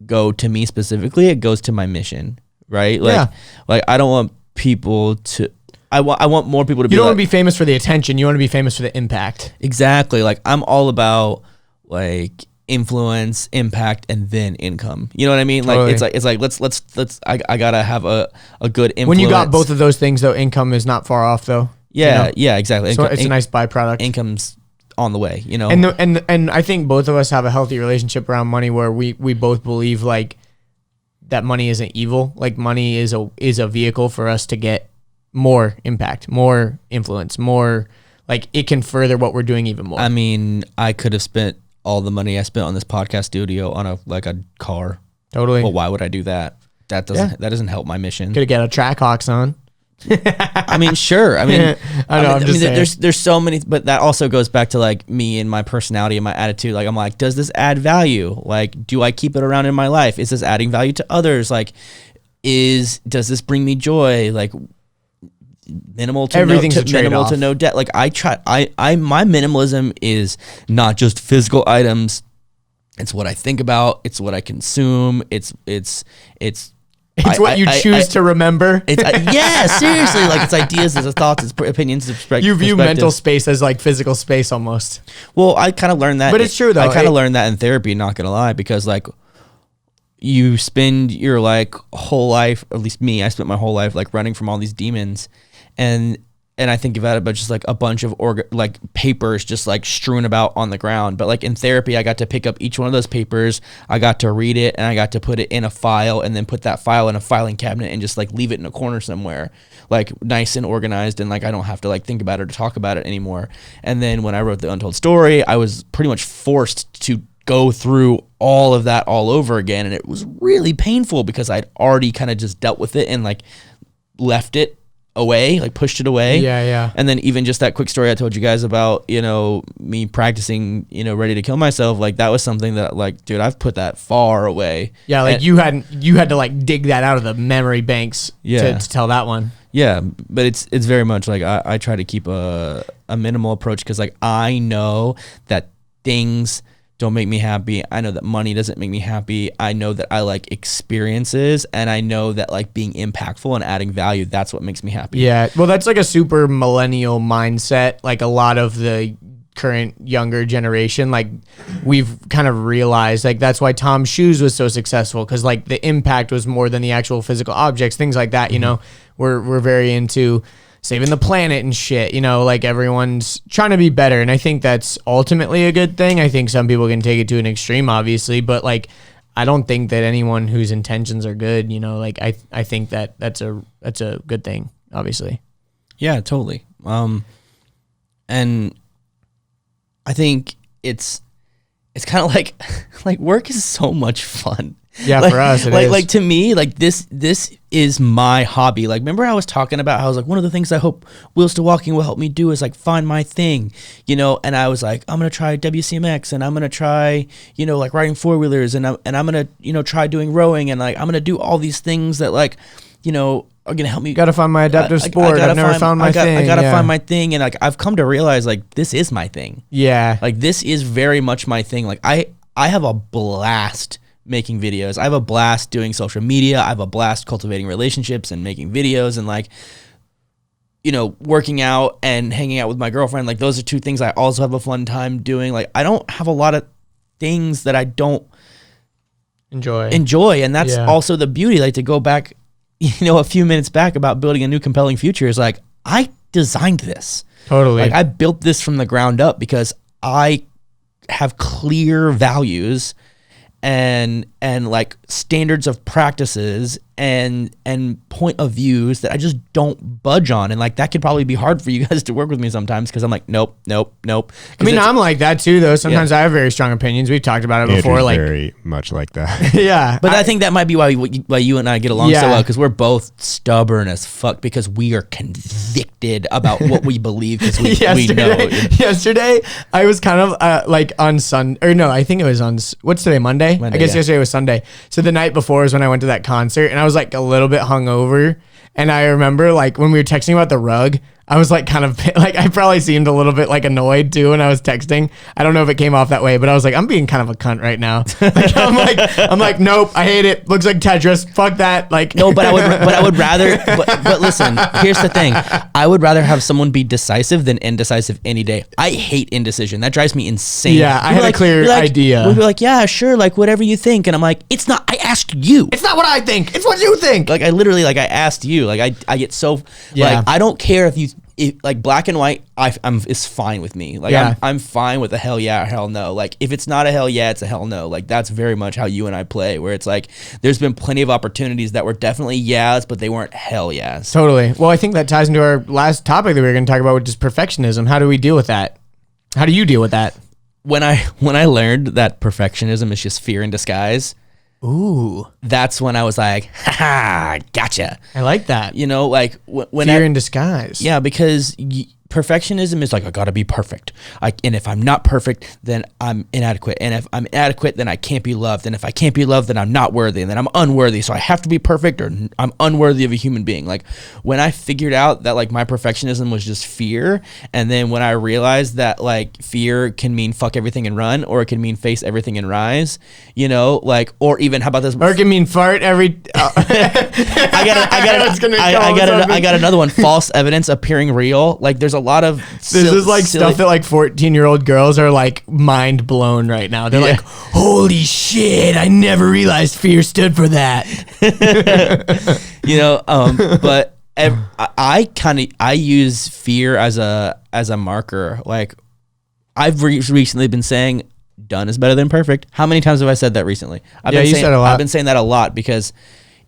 go to me specifically, it goes to my mission. Right? Like, like I don't want people to, I want more people to be. You don't want to be famous for the attention. You want to be famous for the impact. Exactly. Like I'm all about like influence, impact, and then income. You know what I mean? Totally. Like it's like let's I gotta have a good influence. When you got both of those things though, income is not far off though. Yeah, yeah, exactly. So it's a nice byproduct. Income's on the way, And I think both of us have a healthy relationship around money where we both believe like that money isn't evil. Like money is a vehicle for us to get more impact, more influence, more, like it can further what we're doing even more. I mean, I could have spent all the money I spent on this podcast studio on a car. Totally. Well, why would I do that? That doesn't help my mission. Could have got a Trackhawks on. I mean, sure. I mean, there's so many, but that also goes back to like me and my personality and my attitude. Like, I'm like, does this add value? Like, do I keep it around in my life? Is this adding value to others? Like, does this bring me joy? Like, minimal to no debt. Like, my minimalism is not just physical items It's what I think about. It's what I consume. It's what you choose to remember. It's yeah, seriously. Like it's ideas, it's thoughts, it's opinions, it's you view mental space as like physical space almost. Well, I kind of learned that. But it's true though. I kind of learned that in therapy. Not gonna lie, because like you spend your like whole life, at least me, I spent my whole life like running from all these demons, and I think about it, but just like a bunch of like papers just like strewn about on the ground. But like in therapy, I got to pick up each one of those papers. I got to read it and I got to put it in a file and then put that file in a filing cabinet and just like leave it in a corner somewhere, like nice and organized. And like, I don't have to like think about it or talk about it anymore. And then when I wrote The Untold Story, I was pretty much forced to go through all of that all over again. And it was really painful because I'd already kind of just dealt with it and like left it away, like pushed it away. Yeah. And then even just that quick story I told you guys about, you know, me practicing, you know, ready to kill myself, like that was something that like, dude, I've put that far away. Yeah, like and you had to like dig that out of the memory banks to tell that one. Yeah, but it's very much like I try to keep a minimal approach because like I know that things don't make me happy. I know that money doesn't make me happy. I know that I like experiences, and I know that like being impactful and adding value, that's what makes me happy. Yeah. Well, that's like a super millennial mindset. Like a lot of the current younger generation, like we've kind of realized like that's why Tom's Shoes was so successful, because like the impact was more than the actual physical objects, things like that. You know, we're very into saving the planet and shit, you know, like everyone's trying to be better. And I think that's ultimately a good thing. I think some people can take it to an extreme, obviously, but like, I don't think that anyone whose intentions are good, you know, like I think that that's a good thing, obviously. Yeah, totally. And I think it's kind of like work is so much fun. Yeah, like, for us, it is. Like to me, like this is my hobby. Like, remember I was talking about how I was like, one of the things I hope Wheels to Walking will help me do is like find my thing, you know. And I was like, I'm gonna try WCMX, and I'm gonna try, you know, like riding 4-wheelers, and I'm gonna, you know, try doing rowing, and like I'm gonna do all these things that like, you know, are gonna help me. Gotta find my adaptive sport. I've never found my thing. I gotta find my thing, and like I've come to realize like this is my thing. Yeah, like this is very much my thing. Like I have a blast making videos. I have a blast doing social media. I have a blast cultivating relationships and making videos, and like, you know, working out and hanging out with my girlfriend. Like those are two things I also have a fun time doing. Like I don't have a lot of things that I don't enjoy. And that's also the beauty. Like to go back, you know, a few minutes back about building a new compelling future is like, I designed this. Totally. Like I built this from the ground up because I have clear values and like standards of practices and point of views that I just don't budge on. And like that could probably be hard for you guys to work with me sometimes because I'm like, nope. I mean, I'm like that too, though. Sometimes I have very strong opinions. We've talked about it before. Like very much like that. Yeah. But I think that might be why you and I get along so well, because we're both stubborn as fuck because we are convicted about what we believe because we know. Yesterday, I was kind of like on I think it was on, what's today, Monday? I guess yesterday was Sunday. So the night before is when I went to that concert, and I was like a little bit hungover. And I remember like when we were texting about the rug, I was like kind of like, I probably seemed a little bit like annoyed too when I was texting. I don't know if it came off that way, but I was like, I'm being kind of a cunt right now. Like, I'm like, nope, I hate it. Looks like Tetris. Fuck that. Like, no, but I would rather, but listen, here's the thing. I would rather have someone be decisive than indecisive any day. I hate indecision. That drives me insane. Yeah, I had a clear idea. We'd be like, yeah, sure, like whatever you think. And I'm like, it's not, I asked you. It's not what I think. It's what you think. Like I literally, like I asked you, like I get so, like, I don't care if you, like black and white, it's fine with me. Like I'm fine with a hell yeah or hell no. Like if it's not a hell yeah, it's a hell no. Like that's very much how you and I play, where it's like there's been plenty of opportunities that were definitely yeahs, but they weren't hell yeahs. Totally. Well, I think that ties into our last topic that we were going to talk about, which is perfectionism. How do we deal with that? How do you deal with that? When I learned that perfectionism is just fear in disguise, ooh, that's when I was like, haha, gotcha. I like that. You know, like when fear in disguise. Yeah, because perfectionism is like, I gotta be perfect. And if I'm not perfect, then I'm inadequate. And if I'm inadequate, then I can't be loved. And if I can't be loved, then I'm not worthy. And then I'm unworthy. So I have to be perfect or I'm unworthy of a human being. Like when I figured out that like my perfectionism was just fear. And then when I realized that like fear can mean fuck everything and run, or it can mean face everything and rise, you know, like, or even how about this? Or it can mean fart every. I got another one. False evidence appearing real. Like there's a lot of this is like stuff that like 14-year-old girls are like mind blown right now. They're like, holy shit, I never realized fear stood for that. You know, but I use fear as a marker. Like I've recently been saying done is better than perfect. How many times have I said that recently? I've been saying that a lot, because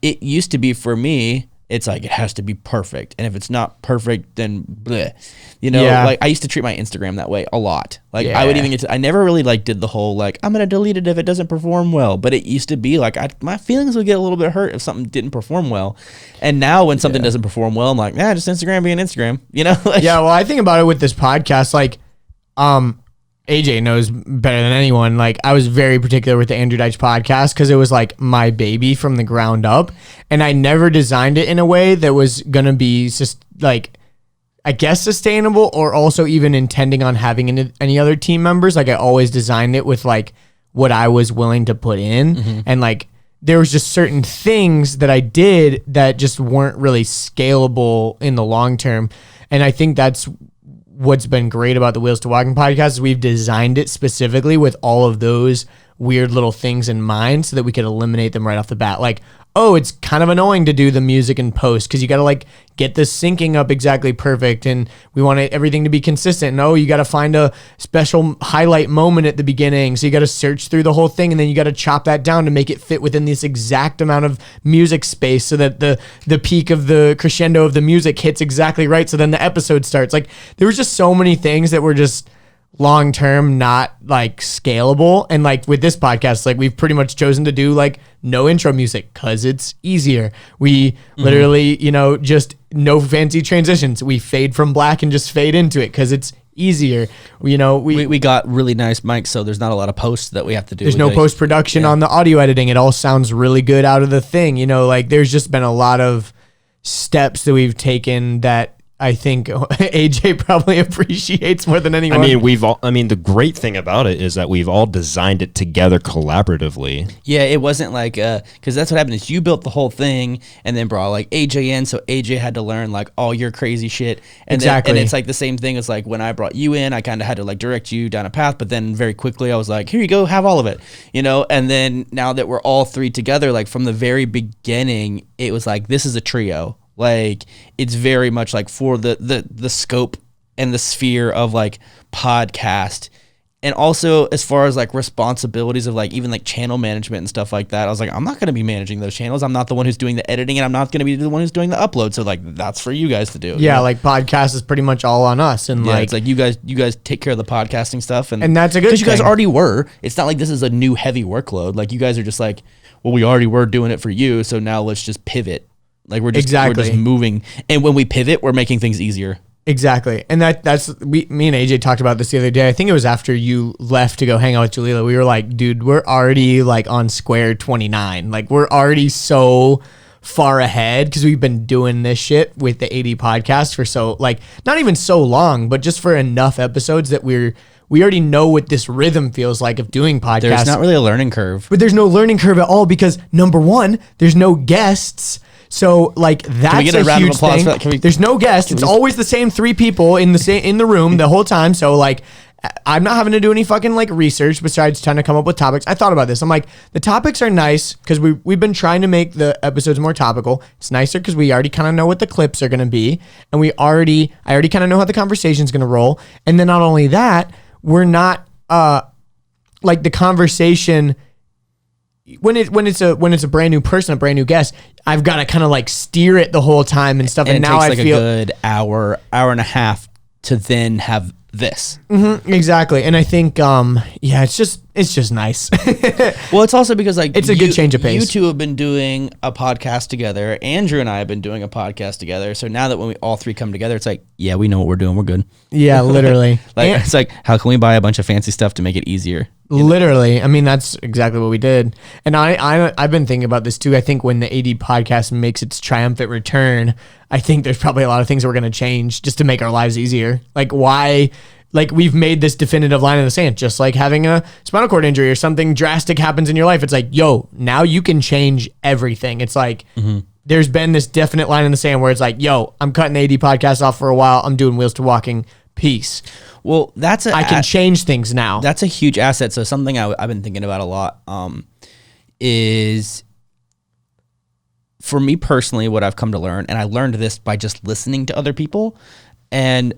it used to be for me, it's like it has to be perfect, and if it's not perfect, then bleh. You know, like I used to treat my Instagram that way a lot. Like I would even I never really like did the whole like I'm gonna delete it if it doesn't perform well. But it used to be like my feelings would get a little bit hurt if something didn't perform well. And now when something doesn't perform well, I'm like, just Instagram being Instagram. You know? Like, well, I think about it with this podcast, like, AJ knows better than anyone. Like I was very particular with the Andrew Deitch podcast because it was like my baby from the ground up, and I never designed it in a way that was gonna be just like, I guess, sustainable, or also even intending on having any other team members. Like I always designed it with like what I was willing to put in, and like there was just certain things that I did that just weren't really scalable in the long term, and I think that's what's been great about the Wheels to Walking podcast is we've designed it specifically with all of those weird little things in mind so that we could eliminate them right off the bat. Like, oh, it's kind of annoying to do the music in post because you got to like get the syncing up exactly perfect, and we want everything to be consistent. No, you got to find a special highlight moment at the beginning, so you got to search through the whole thing, and then you got to chop that down to make it fit within this exact amount of music space so that the peak of the crescendo of the music hits exactly right, so then the episode starts. Like there was just so many things that were just long term not like scalable, and like with this podcast, like we've pretty much chosen to do like no intro music because it's easier. We literally, you know, just no fancy transitions. We fade from black and just fade into it because it's easier. You know, we got really nice mics, so there's not a lot of posts that we have to do. There's no post production on the audio editing. It all sounds really good out of the thing. You know, like there's just been a lot of steps that we've taken that I think AJ probably appreciates more than anyone. I mean, the great thing about it is that we've all designed it together collaboratively. Yeah, it wasn't like, because that's what happened is you built the whole thing and then brought like AJ in, so AJ had to learn like all your crazy shit. And exactly. And it's like the same thing as like when I brought you in, I kind of had to like direct you down a path, but then very quickly I was like, here you go, have all of it, you know? And then now that we're all three together, like from the very beginning, it was like, this is a trio. Like it's very much like for the scope and the sphere of like podcast, and also as far as like responsibilities of like even like channel management and stuff like that, I was like, I'm not going to be managing those channels. I'm not the one who's doing the editing, and I'm not going to be the one who's doing the upload. So like that's for you guys to do. Yeah, you know? like podcast is pretty much all on us, and like it's like you guys take care of the podcasting stuff, and that's a good thing. Because you guys already were. It's not like this is a new heavy workload. Like you guys are just like, well, we already were doing it for you, so now let's just pivot. Like we're just moving, and when we pivot, we're making things easier. Exactly, and me and AJ talked about this the other day. I think it was after you left to go hang out with Jalila. We were like, dude, we're already like on square 29. Like we're already so far ahead because we've been doing this shit with the AD podcast for so like not even so long, but just for enough episodes that we already know what this rhythm feels like of doing podcasts. There's not really a learning curve, but there's no learning curve at all because number one, there's no guests. So like that's a huge thing. There's no guests. It's always the same three people in the room the whole time. So like I'm not having to do any fucking like research besides trying to come up with topics. I thought about this. I'm like, the topics are nice because we've been trying to make the episodes more topical. It's nicer because we already kind of know what the clips are going to be, and I already kind of know how the conversation's going to roll. And then not only that, we're not like the conversation. When it's a brand new person, a brand new guest, I've got to kind of like steer it the whole time and stuff. And now it takes I like feel a good hour and a half to then have this. Exactly. And I think, it's just nice. Well, it's also because like it's a good change of pace. You two have been doing a podcast together. Andrew and I have been doing a podcast together. So now that when we all three come together, it's like, yeah, we know what we're doing. We're good. Yeah, literally. It's like, how can we buy a bunch of fancy stuff to make it easier? Literally. I mean, that's exactly what we did. And I've been thinking about this too. I think when the AD podcast makes its triumphant return, I think there's probably a lot of things we're going to change just to make our lives easier. Like why, like we've made this definitive line in the sand, just like having a spinal cord injury or something drastic happens in your life. It's like, yo, now you can change everything. It's like, there's been this definite line in the sand where it's like, yo, I'm cutting the AD podcast off for a while. I'm doing Wheels to Walking. Peace. Well, I can change things now. That's a huge asset. So something I've been thinking about a lot is, for me personally, what I've come to learn, and I learned this by just listening to other people, and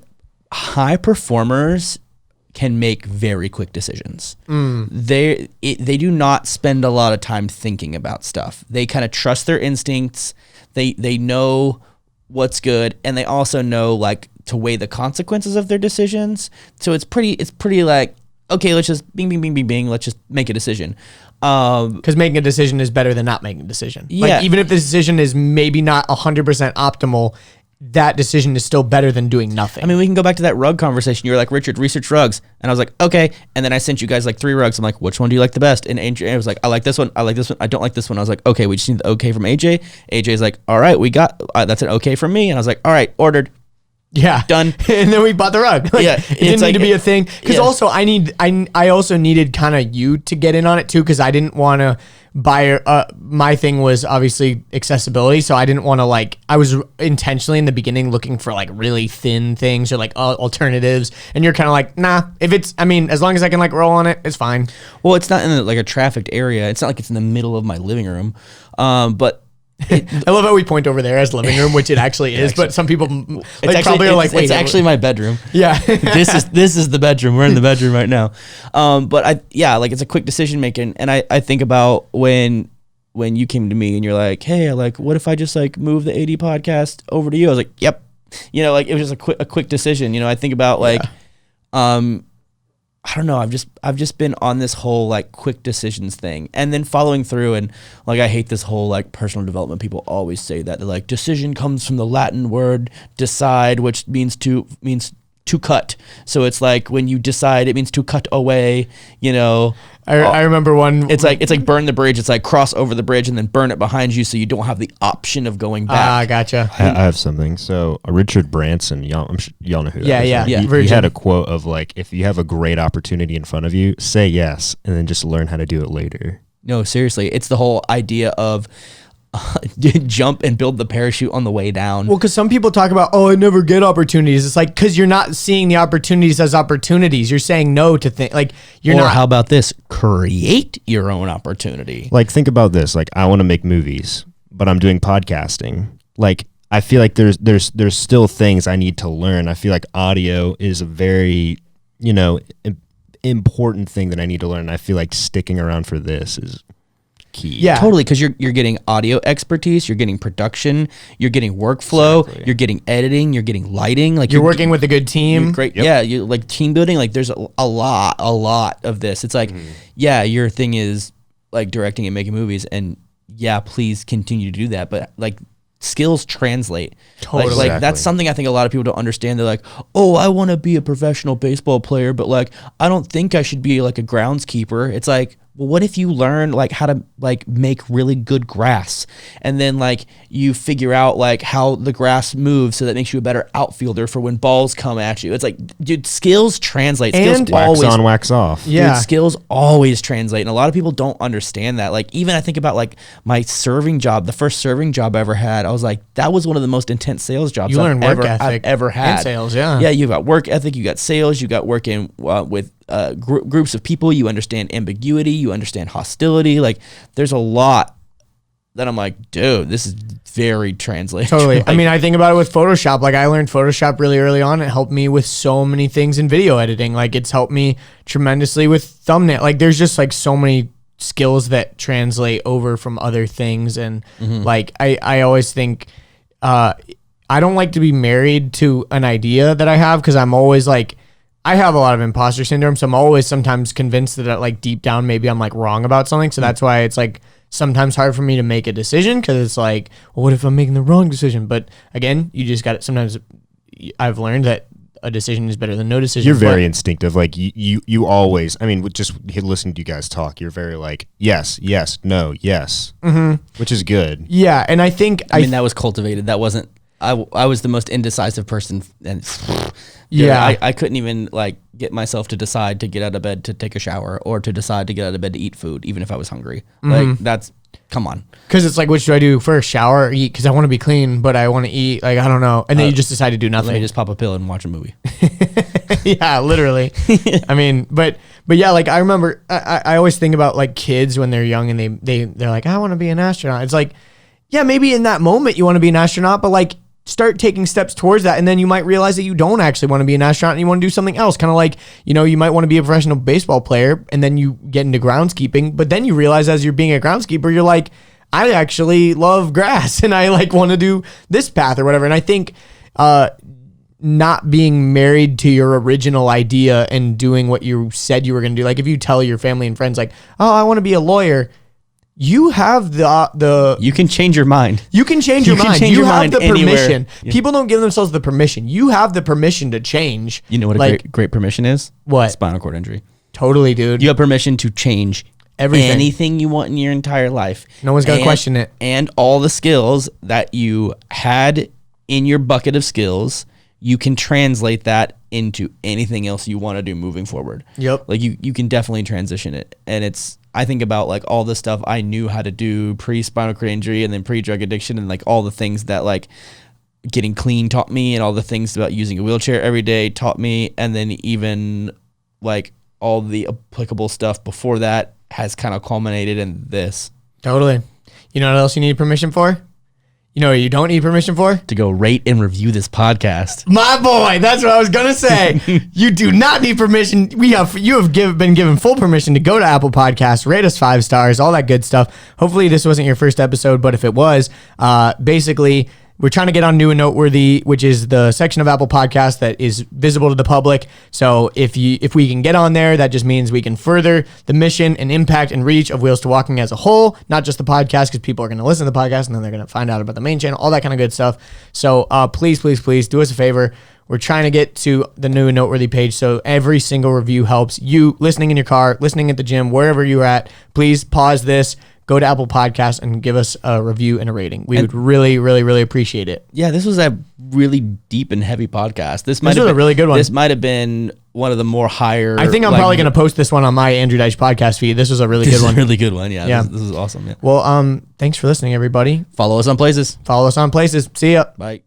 high performers can make very quick decisions. They do not spend a lot of time thinking about stuff. They kind of trust their instincts. They know what's good, and they also know like to weigh the consequences of their decisions. So it's pretty like, okay, let's just bing, bing, bing, bing, bing. Let's just make a decision. Because making a decision is better than not making a decision. Yeah. Like even if the decision is maybe not 100% optimal, that decision is still better than doing nothing. I mean, we can go back to that rug conversation. You were like, Richard, research rugs. And I was like, okay. And then I sent you guys like 3 rugs. I'm like, which one do you like the best? And AJ was like, I like this one. I like this one. I don't like this one. I was like, okay, we just need the okay from AJ. AJ's like, all right, we got, that's an okay from me. And I was like, all right, ordered. Yeah. Done. And then we bought the rug. Like, yeah. It didn't need to be a thing. Because also I also needed kind of you to get in on it too, because I didn't want to buy, my thing was obviously accessibility. So I didn't want to like, I was intentionally in the beginning looking for like really thin things or like alternatives. And you're kind of like, nah, if it's, I mean, as long as I can like roll on it, it's fine. Well, it's not in like a trafficked area. It's not like it's in the middle of my living room. But I love how we point over there as living room, which it actually is, but some people probably are like, wait, it's actually my bedroom. Yeah. this is the bedroom. We're in the bedroom right now. But like it's a quick decision making. And I think about when you came to me and you're like, hey, like, what if I just like move the AD podcast over to you? I was like, yep. You know, like it was just a quick decision. You know, I think about like, I don't know. I've just been on this whole like quick decisions thing, and then following through. And like I hate this whole like personal development. People always say that they're like, decision comes from the Latin word decide, which means to cut. So it's like when you decide, it means to cut away. You know. I remember one. It's like burn the bridge. It's like cross over the bridge and then burn it behind you, so you don't have the option of going back. Ah, gotcha. I have something. So Richard Branson, y'all know who that is. Yeah. He had a quote of like, if you have a great opportunity in front of you, say yes, and then just learn how to do it later. No, seriously, it's the whole idea of jump and build the parachute on the way down. Well, because some people talk about, oh, I never get opportunities. It's like, because you're not seeing the opportunities as opportunities. You're saying no to things. Like, you're not. Or how about this? Create your own opportunity. Like, think about this. Like, I want to make movies, but I'm doing podcasting. Like, I feel like there's still things I need to learn. I feel like audio is a very, important thing that I need to learn. I feel like sticking around for this is key. Yeah, totally, because you're getting audio expertise, you're getting production, you're getting workflow, you're getting editing, you're getting lighting. Like you're working with a good team. Great, yeah. You like team building. Like there's a lot of this. It's like, your thing is like directing and making movies, and please continue to do that. But like skills translate. Totally, like that's something I think a lot of people don't understand. They're like, oh, I want to be a professional baseball player, but like I don't think I should be like a groundskeeper. It's like, well, what if you learn like how to like make really good grass, and then like you figure out like how the grass moves, so that makes you a better outfielder for when balls come at you. It's like, dude, skills translate. Skills And wax on, wax off. Yeah, dude, skills always translate, and a lot of people don't understand that. Like even I think about like my serving job, the first serving job I ever had. I was like, that was one of the most intense sales jobs I've ever had. And sales, yeah. Yeah, you got work ethic, you got sales, you got working with groups of people. You understand ambiguity, you understand hostility. Like there's a lot that I'm like, dude, this is very translated. Totally. Like, I mean, I think about it with Photoshop. Like I learned Photoshop really early on. It helped me with so many things in video editing. Like it's helped me tremendously with thumbnail. Like there's just like so many skills that translate over from other things. And like I always think I don't like to be married to an idea that I have, because I'm always like, I have a lot of imposter syndrome, so I'm always sometimes convinced that like deep down maybe I'm like wrong about something. So that's why it's like sometimes hard for me to make a decision, because it's like, well, what if I'm making the wrong decision? But again, you just got it. Sometimes I've learned that a decision is better than no decision. You're very instinctive. Like you always, I mean, with just listening to you guys talk, you're very like, yes, no, yes, which is good. Yeah. And I think, I mean, that was cultivated. That wasn't, I was the most indecisive person. And yeah, I couldn't even like get myself to decide to get out of bed to take a shower, or to decide to get out of bed to eat food, even if I was hungry. Like that's, come on. Because it's like, which do I do first, shower or eat? Because I want to be clean, but I want to eat. Like, I don't know. And then you just decide to do nothing. Let me just pop a pill and watch a movie. Yeah, literally. I mean, but yeah, like I remember, I always think about like kids when they're young and they're like, I want to be an astronaut. It's like, yeah, maybe in that moment you want to be an astronaut, but like start taking steps towards that. And then you might realize that you don't actually want to be an astronaut and you want to do something else. Kind of like, you know, you might want to be a professional baseball player and then you get into groundskeeping, but then you realize as you're being a groundskeeper, you're like, I actually love grass and I like want to do this path or whatever. And I think, not being married to your original idea and doing what you said you were going to do. Like if you tell your family and friends like, oh, I want to be a lawyer, you have the you can change your mind. You can change your mind. You have the permission. Yeah. People don't give themselves the permission. You have the permission to change. You know what a great permission is? What? Spinal cord injury. Totally, dude. You have permission to change anything you want in your entire life. No one's going to question it. And all the skills that you had in your bucket of skills, you can translate that into anything else you want to do moving forward. Yep. Like you can definitely transition it. And I think about like all the stuff I knew how to do pre-spinal cord injury and then pre-drug addiction, and like all the things that like getting clean taught me, and all the things about using a wheelchair every day taught me. And then even like all the applicable stuff before that has kind of culminated in this. Totally. You know what else you need permission for? You know what you don't need permission for? To go rate and review this podcast. My boy, that's what I was gonna say. You do not need permission. You have been given full permission to go to Apple Podcasts, rate us 5 stars, all that good stuff. Hopefully this wasn't your first episode, but if it was, basically we're trying to get on New and Noteworthy, which is the section of Apple Podcasts that is visible to the public. So if we can get on there, that just means we can further the mission and impact and reach of Wheels to Walking as a whole, not just the podcast, because people are going to listen to the podcast and then they're going to find out about the main channel, all that kind of good stuff. So please do us a favor. We're trying to get to the New and Noteworthy page, so every single review helps. You listening in your car, listening at the gym, wherever you're at, please pause this, go to Apple Podcasts and give us a review and a rating. We would really, really, really appreciate it. Yeah, this was a really deep and heavy podcast. This was a really good one. This might have been one of the more higher. I think I'm probably going to post this one on my Andrew Deitch podcast feed. This was a really good one. Really good one. Yeah. This is awesome. Yeah. Well, thanks for listening, everybody. Follow us on places. See ya. Bye.